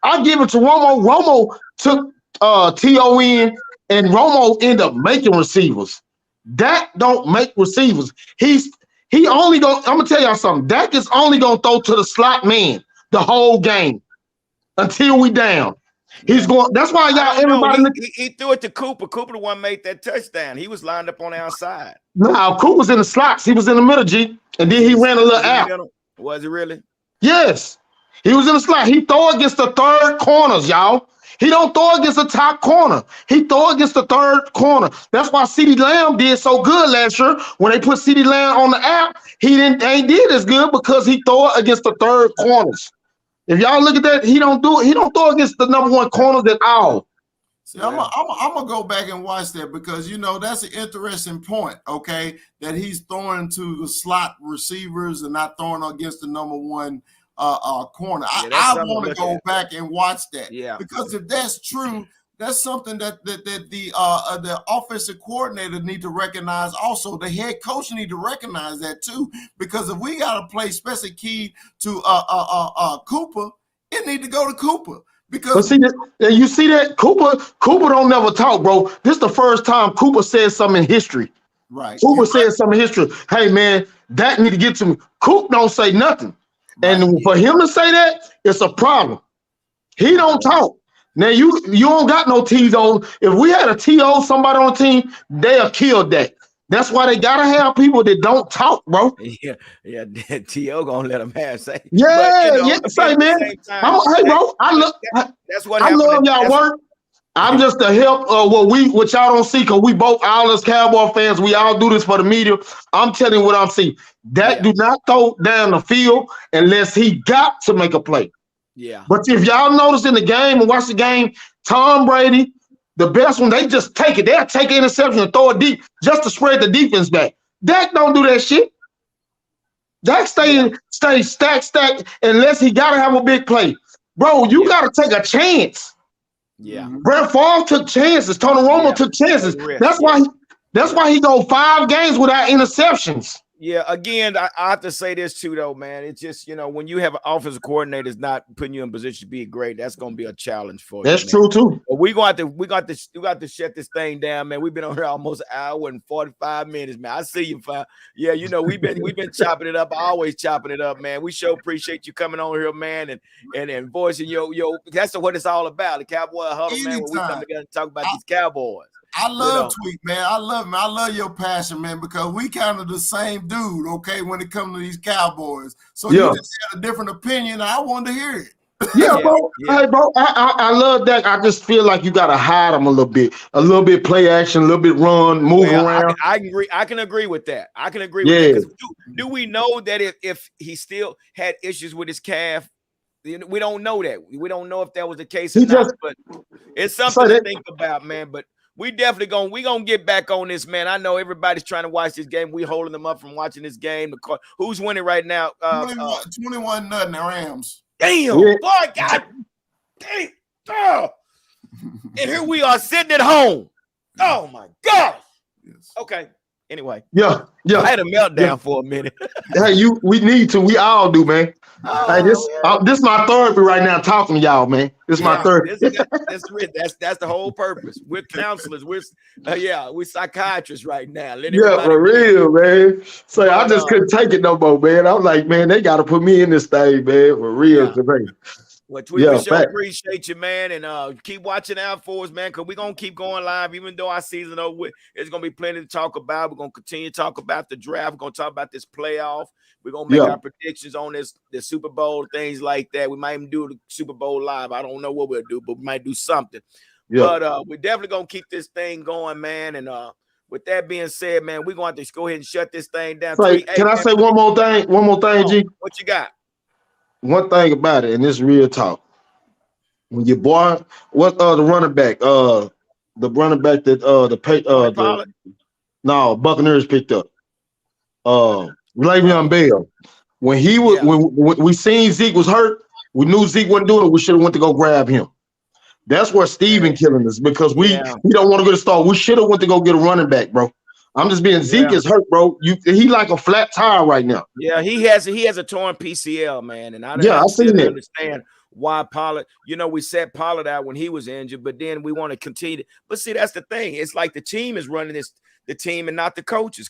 Speaker 8: I give it to Romo. Romo took TON, and Romo ended up making receivers. Dak don't make receivers. He only go. I'm gonna tell y'all something. Dak is only gonna throw to the slot man the whole game until we down. He's going. That's why y'all. Everybody.
Speaker 1: He threw it to Cooper. Cooper the one made that touchdown. He was lined up on the outside.
Speaker 8: No, Cooper was in the slots. He was in the middle, G, and then he ran a little out.
Speaker 1: Was he really?
Speaker 8: Yes, he was in the slot. He throw against the third corners, y'all. He don't throw against the top corner. He throw against the third corner. That's why CeeDee Lamb did so good last year. When they put CeeDee Lamb on the app, ain't did as good because he throw it against the third corners. If y'all look at that, he don't throw against the number one corners at all.
Speaker 2: See, I'm gonna go back and watch that because that's an interesting point. Okay, that he's throwing to the slot receivers and not throwing against the number one corner. I want to go back and watch that.
Speaker 1: Yeah,
Speaker 2: because if that's true, that's something that the offensive coordinator need to recognize. Also, the head coach need to recognize that too. Because if we got to play special key to Cooper, it need to go to Cooper. Because
Speaker 8: you see that Cooper don't never talk, bro. This is the first time Cooper said something in history.
Speaker 2: Right.
Speaker 8: Cooper said something in history. Hey man, that need to get to me. Coop don't say nothing. Right. And for him to say that, it's a problem. He don't talk. Now you don't got no T's on. If we had a T.O. somebody on the team, they'll kill that. That's why they gotta have people that don't talk, bro.
Speaker 1: Yeah. T.O. gonna let them have say.
Speaker 8: Yeah. Say, man. Hey, bro.
Speaker 1: That's what
Speaker 8: I love y'all work. I'm just to help what y'all don't see because we both all us Cowboy fans. We all do this for the media. I'm telling you what I'm seeing. Dak do not throw down the field unless he got to make a play.
Speaker 1: Yeah.
Speaker 8: But if y'all notice in the game and watch the game, Tom Brady, the best one, they just take it. They'll take an interception and throw it deep just to spread the defense back. Dak don't do that shit. Dak stay stack unless he gotta have a big play. Bro, you gotta take a chance.
Speaker 1: Yeah.
Speaker 8: Brett Favre took chances. Tony Romo took chances. That's why he go 5 games without interceptions.
Speaker 1: Yeah, again, I have to say this too, though, man. It's just, when you have an offensive coordinator that's not putting you in position to be great, that's going to be a challenge for you.
Speaker 8: That's true too.
Speaker 1: But we got to shut this thing down, man. We've been on here almost an hour and 45 minutes, man. I see you, fam. Yeah, we've been chopping it up, always chopping it up, man. We sure appreciate you coming on here, man, and voicing your. That's what it's all about. The Cowboy Huddle, man. When we come together and talk about these Cowboys.
Speaker 2: I love Tweet, man. I love him. I love your passion, man, because we kind of the same dude, okay, when it comes to these Cowboys. So you just had a different opinion. I wanted to hear it.
Speaker 8: Yeah, bro. Yeah. Hey, bro, I love that. I just feel like you got to hide him a little bit play action, a little bit run, move around.
Speaker 1: I agree. I can agree with that. I can agree with that. Do we know that if he still had issues with his calf? We don't know that. We don't know if that was the case or not, but it's something to think about, man. But we definitely gonna get back on this, man. I know everybody's trying to watch this game. We holding them up from watching this game. Who's winning right now?
Speaker 2: 21 nothing Rams.
Speaker 1: Damn,
Speaker 8: Yeah.
Speaker 1: boy, God damn. Oh. And here we are sitting at home. Oh my gosh.
Speaker 2: Yes.
Speaker 1: Okay. Anyway.
Speaker 8: Yeah.
Speaker 1: I had a meltdown for a minute.
Speaker 8: Hey, we need to. We all do, man. Hey, this is my therapy right now, talking to y'all, man. This is my therapy.
Speaker 1: That's the whole purpose. We're counselors. We're psychiatrists right now.
Speaker 8: For real, man. So I just couldn't take it no more, man. I'm like, man, they got to put me in this thing, man. For real, today.
Speaker 1: Well, we sure appreciate you, man, and keep watching out for us, man, because we're going to keep going live, even though our season over with. There's going to be plenty to talk about. We're going to continue to talk about the draft. We're going to talk about this playoff. We're going to make our predictions on the Super Bowl, things like that. We might even do the Super Bowl live. I don't know what we'll do, but we might do something. Yeah. But we're definitely going to keep this thing going, man, and with that being said, man, we're going to have to go ahead and shut this thing down.
Speaker 8: Can I say one more thing, G?
Speaker 1: What you got?
Speaker 8: One thing about it, and this real talk. When your boy, the running back, that Buccaneers picked up, Le'Veon Bell. When he was, when we seen Zeke was hurt, we knew Zeke wasn't doing it. We should have went to go grab him. That's where Steven killing us because we don't want to go to start. We should have went to go get a running back, bro. I'm just being Zeke is hurt, bro. He like a flat tire right now.
Speaker 1: Yeah, he has a torn PCL, man, and I
Speaker 8: seen it.
Speaker 1: Understand why Pollard. We set Pollard out when he was injured, but then we want to continue. But see, that's the thing. It's like the team is running the team and not the coaches.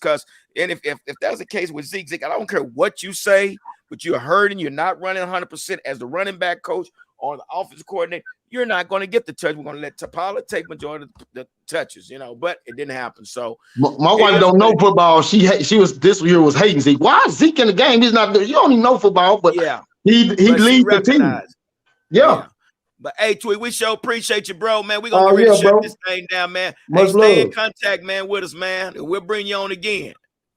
Speaker 1: And if that's the case with Zeke, I don't care what you say, but you're hurting. You're not running 100% as the running back coach or the offensive coordinator. You're not going to get the touch. We're going to let Pollard take majority of the touches, but it didn't happen. So
Speaker 8: my wife don't know football. She was this year was hating Zeke. Why is Zeke in the game? He's not. You don't even know football, but he leads the team. Yeah.
Speaker 1: But hey, Tweet, we sure appreciate you, bro, man. We're gonna get ready to shut this thing down, man. Stay in contact, man, with us, man. And we'll bring you on again.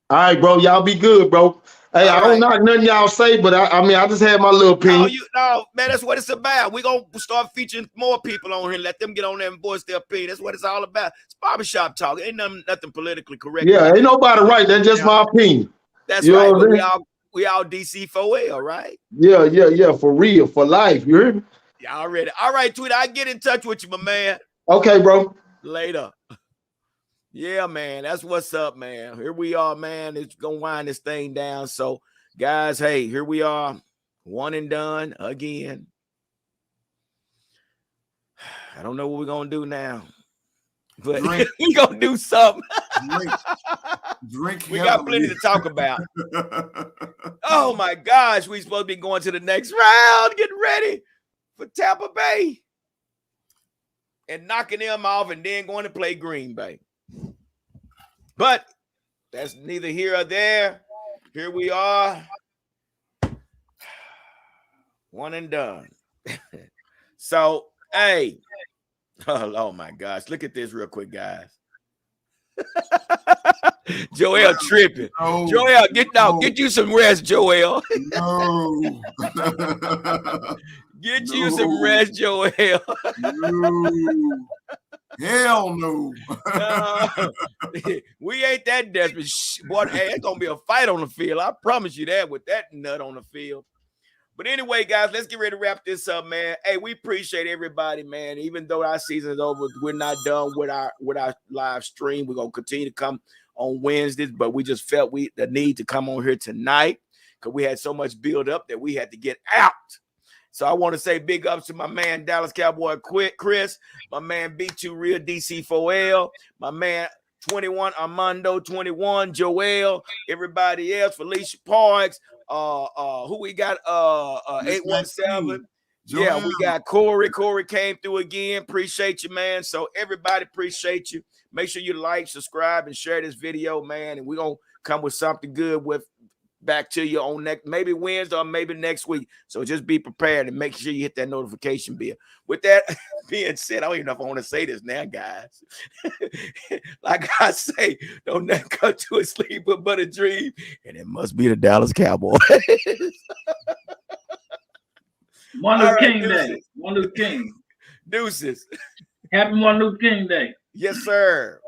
Speaker 8: All right, bro. Y'all be good, bro. Hey, I don't know nothing y'all say, but I just had my little opinion.
Speaker 1: No, man, that's what it's about. We're gonna start featuring more people on here and let them get on there and voice their opinion. That's what it's all about. It's barbershop talk. Ain't nothing politically correct.
Speaker 8: Yeah, ain't nobody right. That's just my opinion.
Speaker 1: That's right. But we all DC4L, right?
Speaker 8: Yeah, for real, for life. You heard me?
Speaker 1: Yeah, already. All right, Tweet. I get in touch with you, my man.
Speaker 8: Okay, bro.
Speaker 1: Later. Yeah, man. That's what's up, man. Here we are, man. It's gonna wind this thing down. So, guys, hey, here we are. One and done again. I don't know what we're gonna do now, but we're gonna do something.
Speaker 2: Drink.
Speaker 1: We got plenty to talk about. Oh my gosh, we supposed to be going to the next round. Getting ready for Tampa Bay and knocking them off and then going to play Green Bay. But that's neither here or there. Here we are. One and done. So, hey. Oh my gosh. Look at this real quick, guys. Joel tripping. No, Joel, get you some rest, Joel.
Speaker 2: No.
Speaker 1: Get you some rest, Joel.
Speaker 2: No. Hell no.
Speaker 1: We ain't that desperate. Boy, hey, it's gonna be a fight on the field. I promise you that with that nut on the field. But anyway, guys, let's get ready to wrap this up, man. Hey, we appreciate everybody, man. Even though our season is over, we're not done with our live stream. We're gonna continue to come on Wednesdays, but we just felt the need to come on here tonight because we had so much build up that we had to get out. So I want to say big ups to my man Dallas Cowboy Chris, my man B2 Real DC4L, my man 21 Armando 21 Joel, everybody else, Felicia Parks, who we got 817. Yeah, we got Corey. Corey came through again. Appreciate you, man. So everybody appreciate you. Make sure you like, subscribe, and share this video, man. And we're gonna come with something good back to you on maybe Wednesday or maybe next week. So just be prepared and make sure you hit that notification bell. With that being said, I don't even know if I want to say this now, guys. Like I say, don't never come to a sleep but a dream. And it must be the Dallas Cowboys.
Speaker 3: Martin Luther King Day. Martin Luther King.
Speaker 1: Deuces.
Speaker 3: Happy Martin Luther King Day.
Speaker 1: Yes, sir.